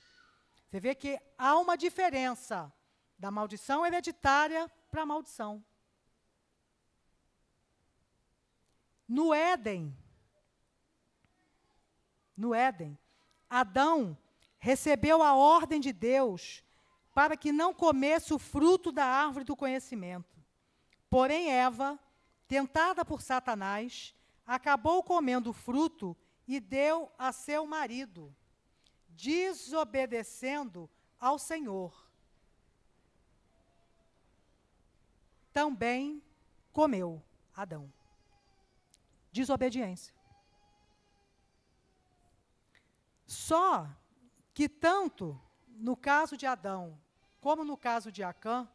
Você vê que há uma diferença da maldição hereditária para a maldição. No Éden, Adão recebeu a ordem de Deus para que não comesse o fruto da árvore do conhecimento. Porém, Eva, tentada por Satanás, acabou comendo o fruto e deu a seu marido, desobedecendo ao Senhor. Também comeu Adão. Desobediência. Só que tanto no caso de Adão como no caso de Acã,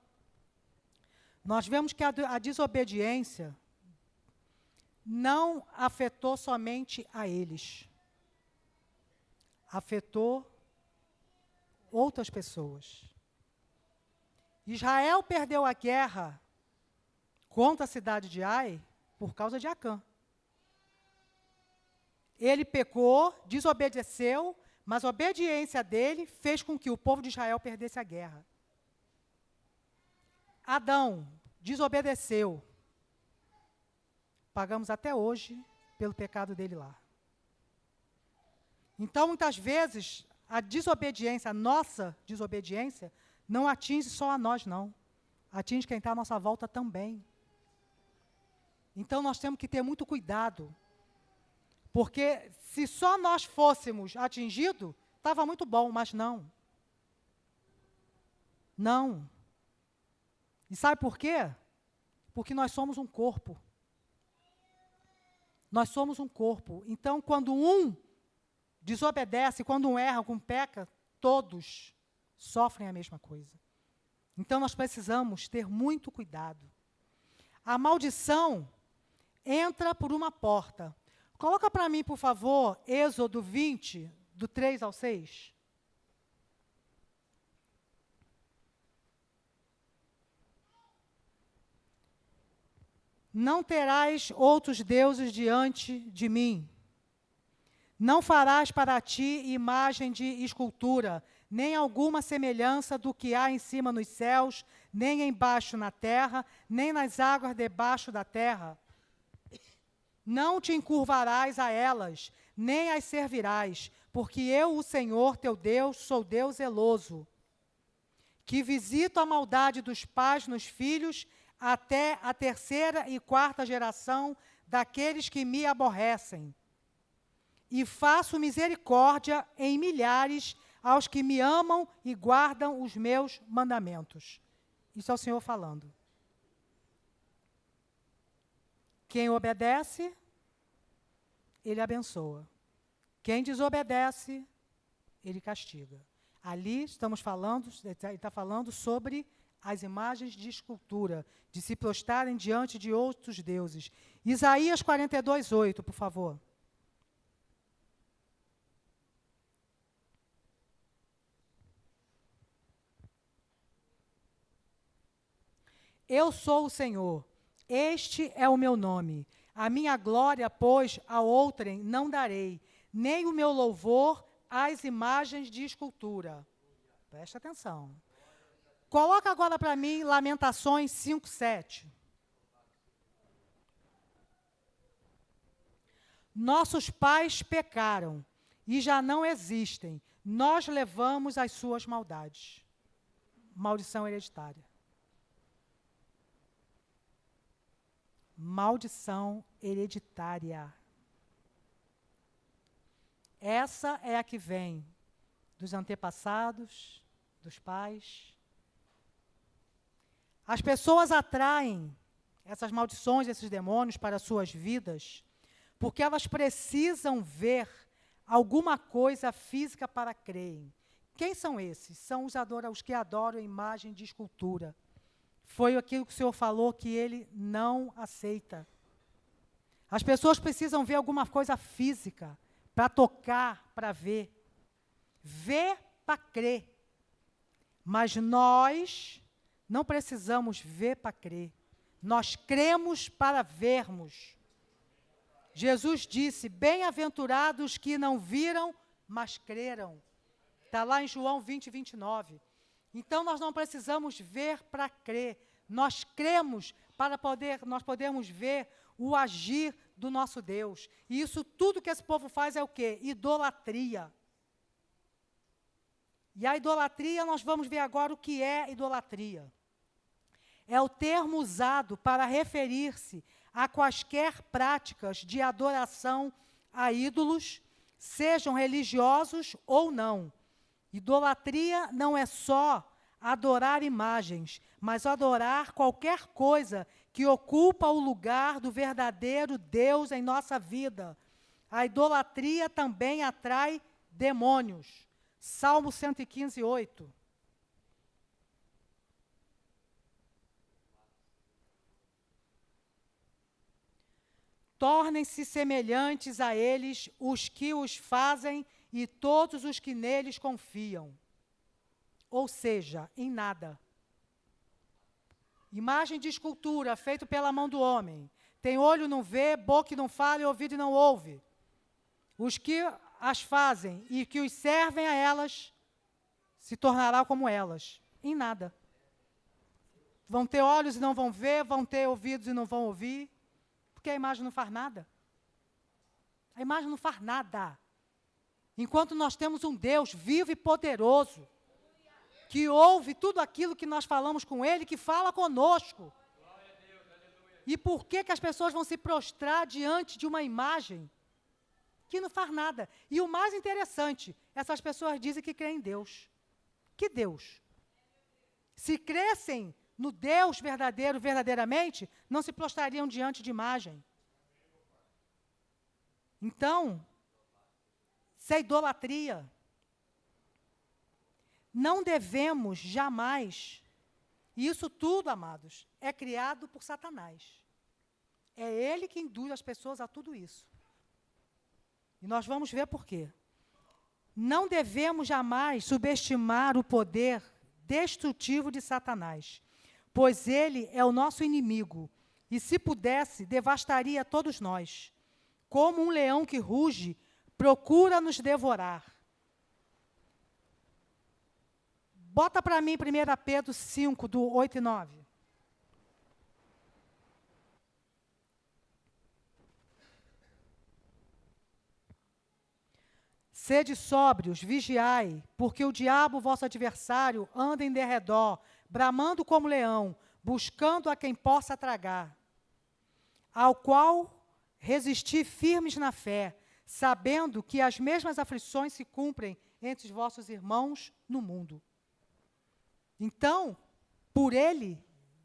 nós vemos que a desobediência não afetou somente a eles. Afetou outras pessoas. Israel perdeu a guerra contra a cidade de Ai por causa de Acã. Ele pecou, desobedeceu, mas a obediência dele fez com que o povo de Israel perdesse a guerra. Adão desobedeceu. Pagamos até hoje pelo pecado dele lá. Então, muitas vezes, a desobediência, a nossa desobediência, não atinge só a nós, não. Atinge quem está à nossa volta também. Então, nós temos que ter muito cuidado. Porque se só nós fôssemos atingidos, estava muito bom, mas não. Não. E sabe por quê? Porque nós somos um corpo. Nós somos um corpo. Então, quando um desobedece, quando um erra, quando peca, todos sofrem a mesma coisa. Então, nós precisamos ter muito cuidado. A maldição entra por uma porta. Coloca para mim, por favor, Êxodo 20, do 3 ao 6. Não terás outros deuses diante de mim. Não farás para ti imagem de escultura, nem alguma semelhança do que há em cima nos céus, nem embaixo na terra, nem nas águas debaixo da terra. Não te encurvarás a elas, nem as servirás, porque eu, o Senhor teu Deus, sou Deus zeloso, que visito a maldade dos pais nos filhos, até a 3ª e 4ª geração daqueles que me aborrecem. E faço misericórdia em milhares aos que me amam e guardam os meus mandamentos. Isso é o Senhor falando. Quem obedece, Ele abençoa. Quem desobedece, Ele castiga. Ali estamos falando, Ele está falando sobre as imagens de escultura, de se prostrarem diante de outros deuses. Isaías 42, 8, por favor. Eu sou o Senhor, este é o meu nome. A minha glória, pois, a outrem não darei, nem o meu louvor às imagens de escultura. Preste atenção. Coloca agora para mim Lamentações 5, 7. Nossos pais pecaram e já não existem. Nós levamos as suas maldades. Maldição hereditária. Maldição hereditária. Essa é a que vem dos antepassados, dos pais. As pessoas atraem essas maldições, esses demônios para suas vidas, porque elas precisam ver alguma coisa física para crerem. Quem são esses? São os que adoram a imagem de escultura. Foi aquilo que o Senhor falou que Ele não aceita. As pessoas precisam ver alguma coisa física, para tocar, para ver. Ver para crer. Mas nós não precisamos ver para crer. Nós cremos para vermos. Jesus disse, bem-aventurados que não viram, mas creram. Está lá em João 20, 29. Então, nós não precisamos ver para crer. Nós cremos para nós podermos ver o agir do nosso Deus. E isso tudo que esse povo faz é o quê? Idolatria. E a idolatria, nós vamos ver agora o que é idolatria. É o termo usado para referir-se a quaisquer práticas de adoração a ídolos, sejam religiosos ou não. Idolatria não é só adorar imagens, mas adorar qualquer coisa que ocupa o lugar do verdadeiro Deus em nossa vida. A idolatria também atrai demônios. Salmo 115, 8. Tornem-se semelhantes a eles os que os fazem e todos os que neles confiam. Ou seja, em nada. Imagem de escultura feita pela mão do homem. Tem olho não vê, boca não fala e ouvido não ouve. Os que as fazem e que os servem a elas se tornará como elas. Em nada. Vão ter olhos e não vão ver, vão ter ouvidos e não vão ouvir. Porque a imagem não faz nada. A imagem não faz nada. Enquanto nós temos um Deus vivo e poderoso, que ouve tudo aquilo que nós falamos com Ele, que fala conosco. E por que as pessoas vão se prostrar diante de uma imagem que não faz nada? E o mais interessante, essas pessoas dizem que creem em Deus. Que Deus? Se crescem no Deus verdadeiro, verdadeiramente, não se prostrariam diante de imagem. Então, isso é idolatria. Não devemos jamais, e isso tudo, amados, é criado por Satanás. É ele que induz as pessoas a tudo isso. E nós vamos ver por quê. Não devemos jamais subestimar o poder destrutivo de Satanás, pois ele é o nosso inimigo, e se pudesse, devastaria todos nós. Como um leão que ruge, procura nos devorar. Bota para mim 1 Pedro 5, do 8 e 9. Sede sóbrios, vigiai, porque o diabo, vosso adversário, anda em derredor, bramando como leão, buscando a quem possa tragar. Ao qual resisti firmes na fé, sabendo que as mesmas aflições se cumprem entre os vossos irmãos no mundo. Então, por ele,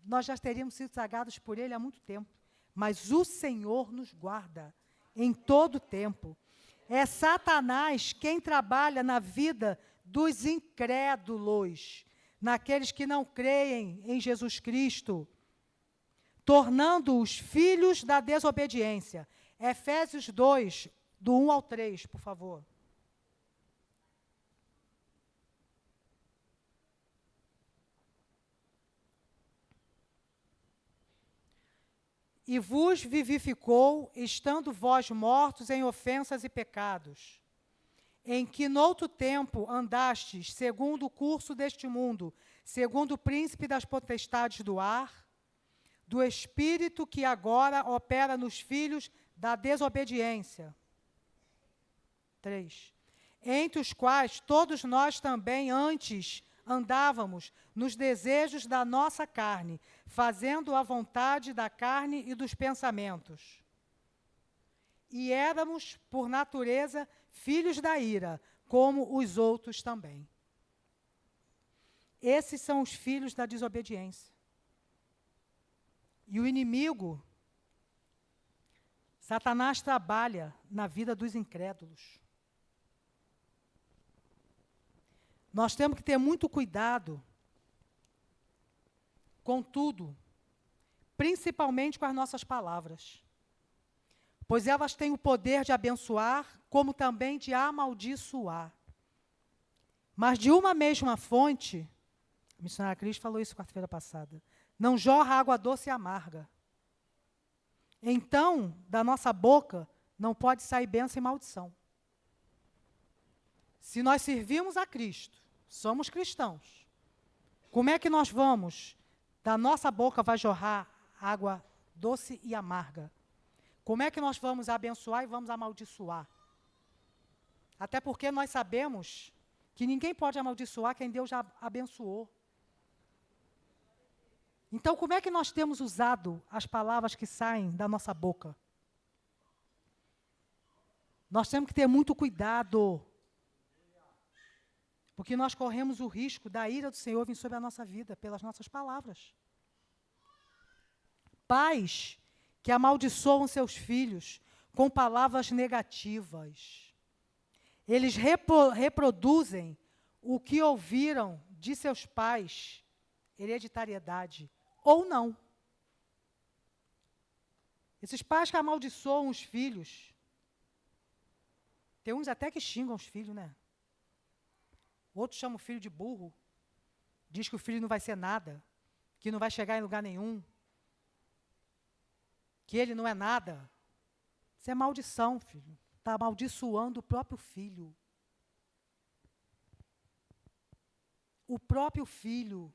nós já teríamos sido tragados por ele há muito tempo. Mas o Senhor nos guarda em todo tempo. É Satanás quem trabalha na vida dos incrédulos, naqueles que não creem em Jesus Cristo, tornando-os filhos da desobediência. Efésios 2, do 1 ao 3, por favor. E vos vivificou, estando vós mortos em ofensas e pecados, em que noutro tempo andastes, segundo o curso deste mundo, segundo o príncipe das potestades do ar, do espírito que agora opera nos filhos da desobediência. 3. Entre os quais todos nós também antes andávamos nos desejos da nossa carne, fazendo a vontade da carne e dos pensamentos. E éramos, por natureza, filhos da ira, como os outros também. Esses são os filhos da desobediência. E o inimigo, Satanás, trabalha na vida dos incrédulos. Nós temos que ter muito cuidado com tudo, principalmente com as nossas palavras, pois elas têm o poder de abençoar, como também de amaldiçoar. Mas de uma mesma fonte, a missionária Cris falou isso quarta-feira passada, não jorra água doce e amarga. Então, da nossa boca, não pode sair bênção e maldição. Se nós servimos a Cristo, somos cristãos, como é que nós vamos, da nossa boca vai jorrar água doce e amarga? Como é que nós vamos abençoar e vamos amaldiçoar? Até porque nós sabemos que ninguém pode amaldiçoar quem Deus já abençoou. Então, como é que nós temos usado as palavras que saem da nossa boca? Nós temos que ter muito cuidado, porque nós corremos o risco da ira do Senhor vir sobre a nossa vida, pelas nossas palavras. Pais que amaldiçoam seus filhos com palavras negativas. Eles reproduzem o que ouviram de seus pais, hereditariedade, ou não. Esses pais que amaldiçoam os filhos, tem uns até que xingam os filhos, né? Outros chamam o filho de burro, diz que o filho não vai ser nada, que não vai chegar em lugar nenhum, que ele não é nada. Isso é maldição, filho. Está amaldiçoando o próprio filho. O próprio filho.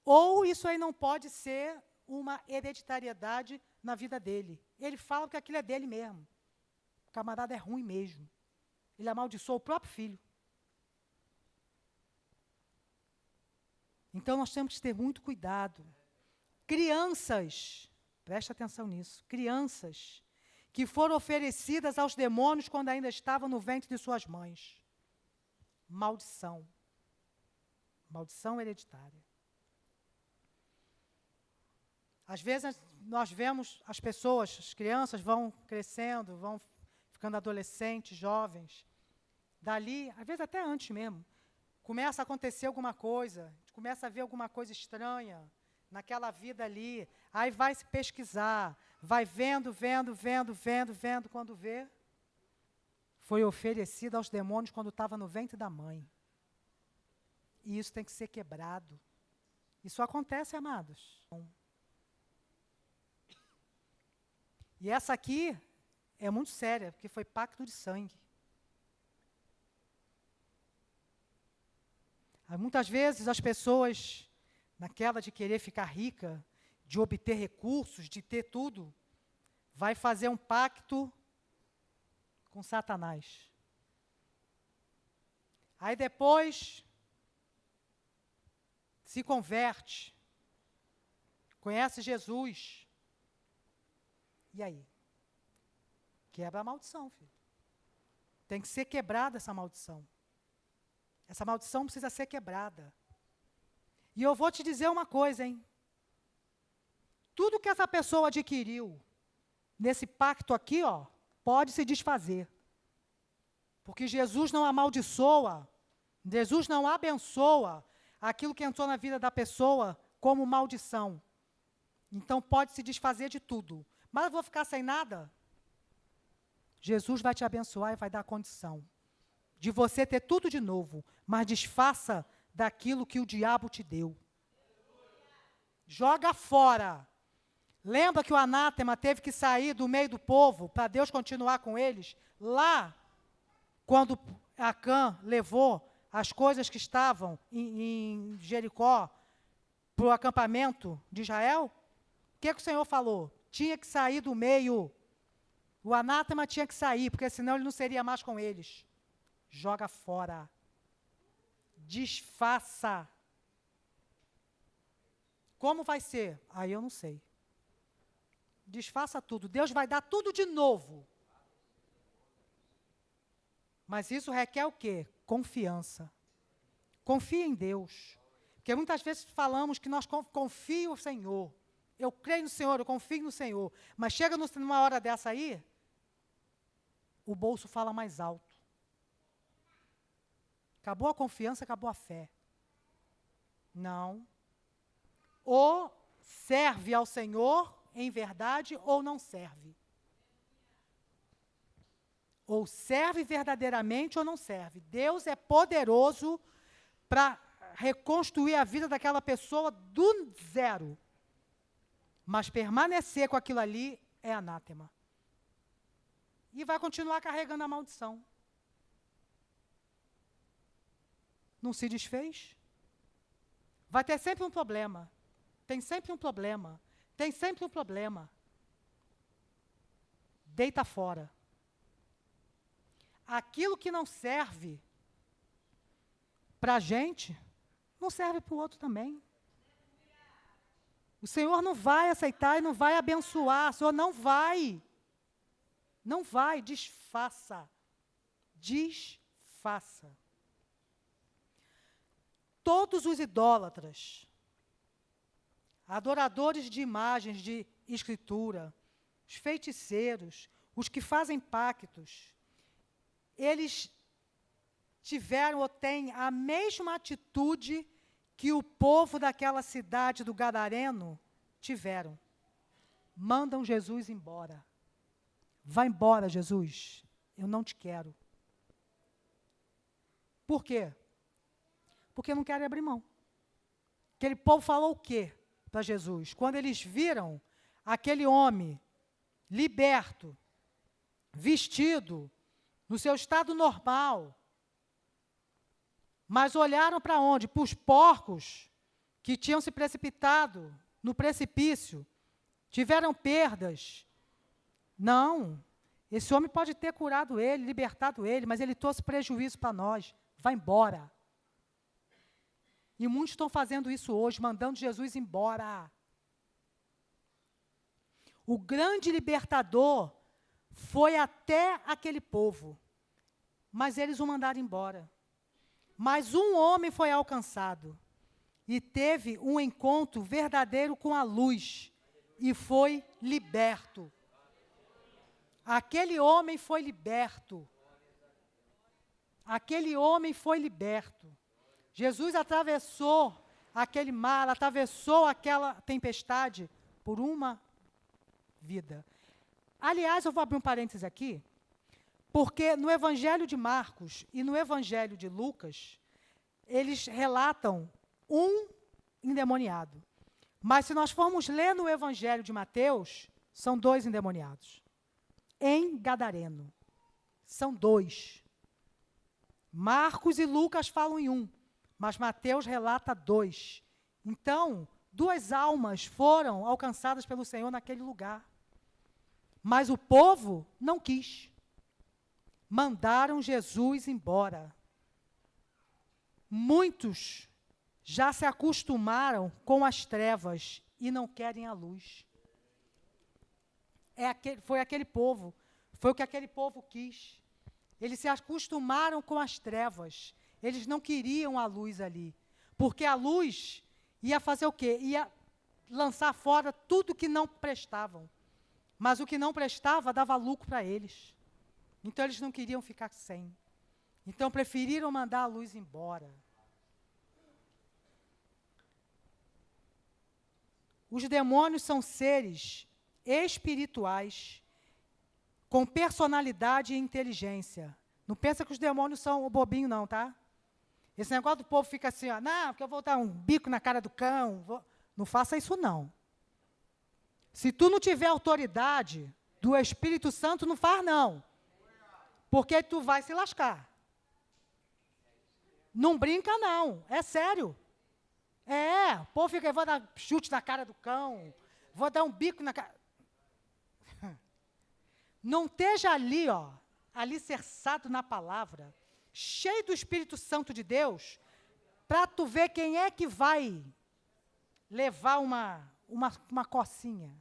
Ou isso aí não pode ser uma hereditariedade na vida dele. Ele fala que aquilo é dele mesmo. O camarada é ruim mesmo. Ele amaldiçoou o próprio filho. Então, nós temos que ter muito cuidado. Crianças, preste atenção nisso, crianças que foram oferecidas aos demônios quando ainda estavam no ventre de suas mães. Maldição. Maldição hereditária. Às vezes nós vemos as pessoas, as crianças vão crescendo, vão ficando adolescentes, jovens. Dali, às vezes até antes mesmo, começa a acontecer alguma coisa, começa a ver alguma coisa estranha naquela vida ali, aí vai se pesquisar, vai vendo, quando vê, foi oferecido aos demônios quando estava no ventre da mãe. E isso tem que ser quebrado. Isso acontece, amados. E essa aqui é muito séria, porque foi pacto de sangue. Muitas vezes as pessoas, naquela de querer ficar rica, de obter recursos, de ter tudo, vai fazer um pacto com Satanás. Aí depois se converte, conhece Jesus. E aí? Quebra a maldição, filho. Tem que ser quebrada essa maldição. Essa maldição precisa ser quebrada. E eu vou te dizer uma coisa, hein? Tudo que essa pessoa adquiriu nesse pacto aqui, ó, pode se desfazer. Porque Jesus não amaldiçoa, Jesus não abençoa aquilo que entrou na vida da pessoa como maldição. Então pode se desfazer de tudo. Mas eu vou ficar sem nada? Jesus vai te abençoar e vai dar condição de você ter tudo de novo, mas desfaça daquilo que o diabo te deu. Joga fora. Lembra que o anátema teve que sair do meio do povo para Deus continuar com eles? Lá, quando Acã levou as coisas que estavam em Jericó para o acampamento de Israel, o que o Senhor falou? Tinha que sair do meio. O anátema tinha que sair, porque senão ele não seria mais com eles. Joga fora. Desfaça. Como vai ser? Aí eu não sei. Desfaça tudo. Deus vai dar tudo de novo. Mas isso requer o quê? Confiança. Confie em Deus. Porque muitas vezes falamos que nós confio no Senhor. Eu creio no Senhor, eu confio no Senhor. Mas chega numa hora dessa aí, o bolso fala mais alto. Acabou a confiança, acabou a fé. Não. Ou serve ao Senhor em verdade ou não serve. Ou serve verdadeiramente ou não serve. Deus é poderoso para reconstruir a vida daquela pessoa do zero. Mas permanecer com aquilo ali é anátema. E vai continuar carregando a maldição. Não se desfez? Vai ter sempre um problema. Tem sempre um problema. Tem sempre um problema. Deita fora. Aquilo que não serve para a gente, não serve para o outro também. O Senhor não vai aceitar e não vai abençoar. O Senhor não vai. Não vai. Desfaça. Desfaça. Todos os idólatras, adoradores de imagens de escritura, os feiticeiros, os que fazem pactos, eles tiveram ou têm a mesma atitude que o povo daquela cidade do Gadareno tiveram. Mandam Jesus embora. Vai embora, Jesus. Eu não te quero. Por quê? Porque não querem abrir mão. Aquele povo falou o quê para Jesus? Quando eles viram aquele homem liberto, vestido, no seu estado normal, mas olharam para onde? Para os porcos que tinham se precipitado no precipício, tiveram perdas. Não, esse homem pode ter curado ele, libertado ele, mas ele trouxe prejuízo para nós. Vai embora. E muitos estão fazendo isso hoje, mandando Jesus embora. O grande libertador foi até aquele povo, mas eles o mandaram embora. Mas um homem foi alcançado e teve um encontro verdadeiro com a luz. e foi liberto. Aquele homem foi liberto. Aquele homem foi liberto. Jesus atravessou aquele mar, atravessou aquela tempestade por uma vida. Aliás, eu vou abrir um parênteses aqui, porque no Evangelho de Marcos e no Evangelho de Lucas, eles relatam um endemoniado. Mas se nós formos ler no Evangelho de Mateus, são 2 endemoniados. Em Gadareno. São 2. Marcos e Lucas falam em 1, mas Mateus relata 2. Então, 2 almas foram alcançadas pelo Senhor naquele lugar. Mas o povo não quis. Mandaram Jesus embora. Muitos já se acostumaram com as trevas e não querem a luz. Foi aquele povo, foi o que aquele povo quis. Eles se acostumaram com as trevas. Eles não queriam a luz ali. Porque a luz ia fazer o quê? Ia lançar fora tudo que não prestavam. Mas o que não prestava dava lucro para eles. Então eles não queriam ficar sem. Então preferiram mandar a luz embora. Os demônios são seres espirituais com personalidade e inteligência. Não pensa que os demônios são o bobinho, não, tá? Esse negócio do povo fica assim, ó, não, porque eu vou dar um bico na cara do cão. Não faça isso, não. Se tu não tiver autoridade do Espírito Santo, não faz, não. Porque tu vai se lascar. Não brinca, não. É sério. O povo fica, vou dar chute na cara do cão, vou dar um bico na cara. Não esteja ali, ó, alicerçado na palavra, cheio do Espírito Santo de Deus, para tu ver quem é que vai levar uma cocinha.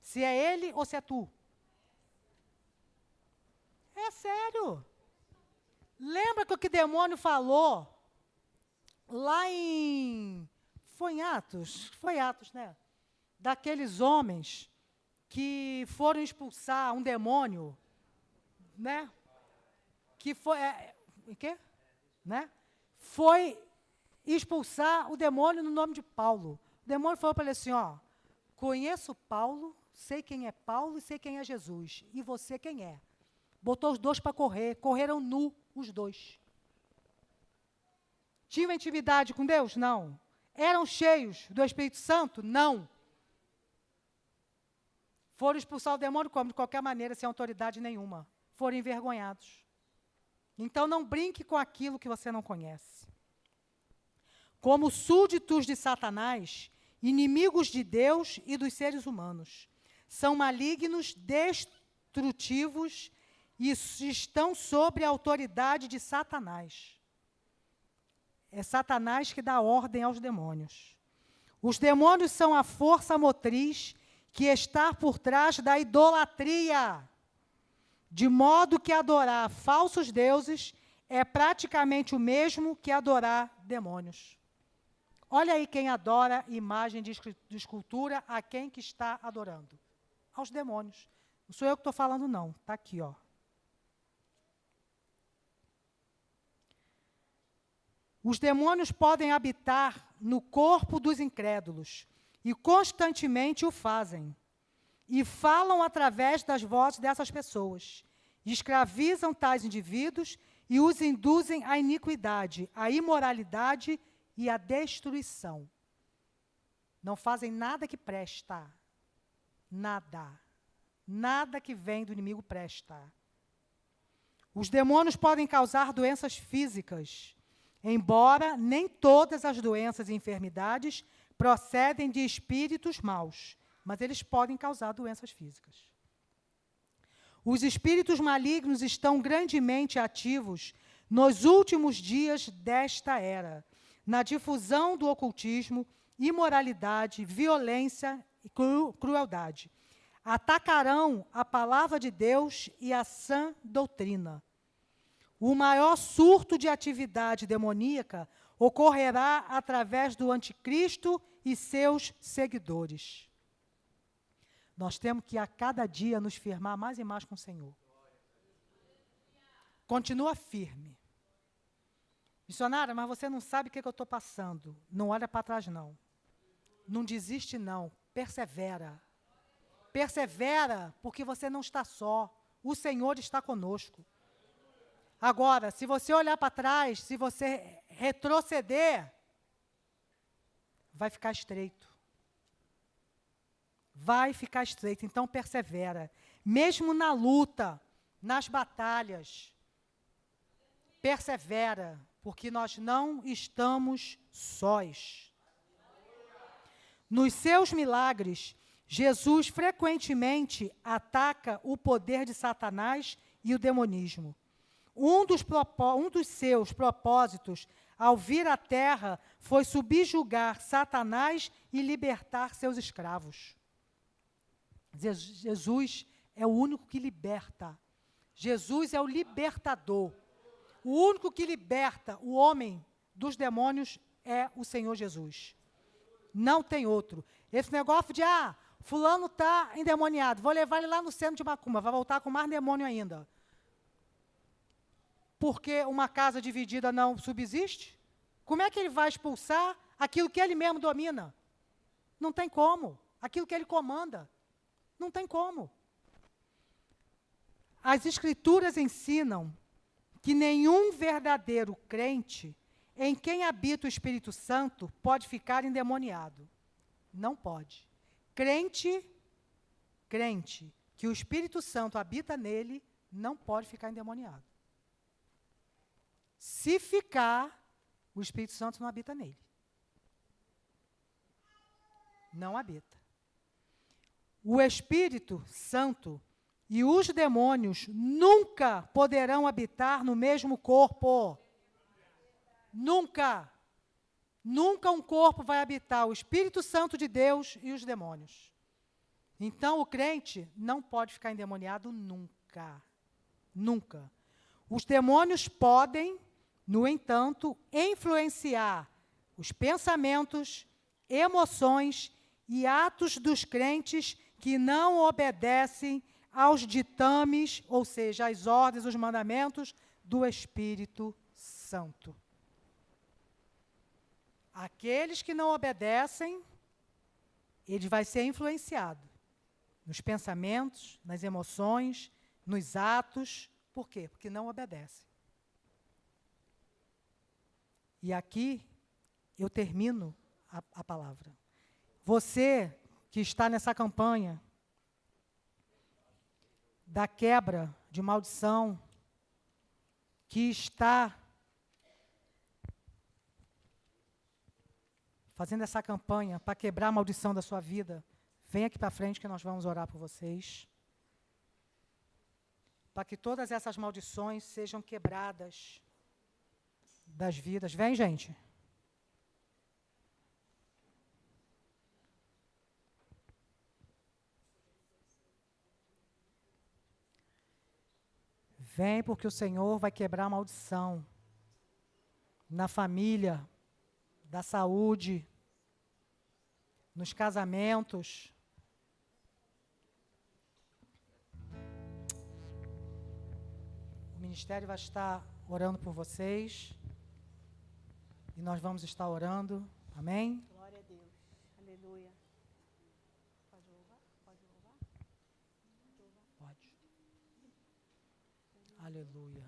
Se é ele ou se é tu. É sério. Lembra que o que o demônio falou lá em... Foi em Atos? Foi Atos, né? Daqueles homens que foram expulsar um demônio, né? Que foi... o quê? Né? Foi expulsar o demônio no nome de Paulo. O demônio falou para ele assim, ó, conheço Paulo, sei quem é Paulo e sei quem é Jesus. E você quem é? Botou os 2 para correr, correram nu os 2. Tinham intimidade com Deus? Não. Eram cheios do Espírito Santo? Não. Foram expulsar o demônio como? De qualquer maneira, sem autoridade nenhuma. Foram envergonhados. Então, não brinque com aquilo que você não conhece. Como súditos de Satanás, inimigos de Deus e dos seres humanos, são malignos, destrutivos e estão sob a autoridade de Satanás. É Satanás que dá ordem aos demônios. Os demônios são a força motriz que está por trás da idolatria, de modo que adorar falsos deuses é praticamente o mesmo que adorar demônios. Olha aí quem adora imagem de escultura, a quem que está adorando? Aos demônios. Não sou eu que estou falando, não. Está aqui, ó. Os demônios podem habitar no corpo dos incrédulos e constantemente o fazem. E falam através das vozes dessas pessoas. Escravizam tais indivíduos e os induzem à iniquidade, à imoralidade e à destruição. Não fazem nada que presta. Nada. Nada que vem do inimigo presta. Os demônios podem causar doenças físicas, embora nem todas as doenças e enfermidades procedem de espíritos maus, mas eles podem causar doenças físicas. Os espíritos malignos estão grandemente ativos nos últimos dias desta era, na difusão do ocultismo, imoralidade, violência e crueldade. Atacarão a palavra de Deus e a sã doutrina. O maior surto de atividade demoníaca ocorrerá através do anticristo e seus seguidores. Nós temos que a cada dia nos firmar mais e mais com o Senhor. Continua firme. Missionária, mas você não sabe o que eu estou passando. Não olha para trás, não. Não desiste, não. Persevera. Persevera, porque você não está só. O Senhor está conosco. Agora, se você olhar para trás, se você retroceder, vai ficar estreito. Vai ficar estreito. Então, persevera. Mesmo na luta, nas batalhas, persevera, porque nós não estamos sós. Nos seus milagres, Jesus frequentemente ataca o poder de Satanás e o demonismo. Um dos seus propósitos ao vir à terra foi subjugar Satanás e libertar seus escravos. Jesus é o único que liberta. Jesus é o libertador. O único que liberta o homem dos demônios é o Senhor Jesus. Não tem outro. Esse negócio de, fulano está endemoniado, vou levar ele lá no centro de Macumba, vai voltar com mais demônio ainda. Porque uma casa dividida não subsiste? Como é que ele vai expulsar aquilo que ele mesmo domina? Não tem como. Aquilo que ele comanda. Não tem como. As Escrituras ensinam que nenhum verdadeiro crente em quem habita o Espírito Santo pode ficar endemoniado. Não pode. Crente que o Espírito Santo habita nele, não pode ficar endemoniado. Se ficar, o Espírito Santo não habita nele. Não habita. O Espírito Santo e os demônios nunca poderão habitar no mesmo corpo. Nunca. Nunca um corpo vai habitar o Espírito Santo de Deus e os demônios. Então, o crente não pode ficar endemoniado nunca. Nunca. Os demônios podem, no entanto, influenciar os pensamentos, emoções e atos dos crentes que não obedecem aos ditames, ou seja, às ordens, os mandamentos do Espírito Santo. Aqueles que não obedecem, ele vai ser influenciado nos pensamentos, nas emoções, nos atos. Por quê? Porque não obedece. E aqui eu termino a palavra. Você que está nessa campanha da quebra de maldição, que está fazendo essa campanha para quebrar a maldição da sua vida, vem aqui para frente que nós vamos orar por vocês. Para que todas essas maldições sejam quebradas das vidas. Vem, gente. Vem, porque o Senhor vai quebrar a maldição na família, da saúde, nos casamentos. O ministério vai estar orando por vocês. E nós vamos estar orando. Amém?
Glória a Deus. Aleluia. Pode louvar? Pode louvar?
Pode. Aleluia.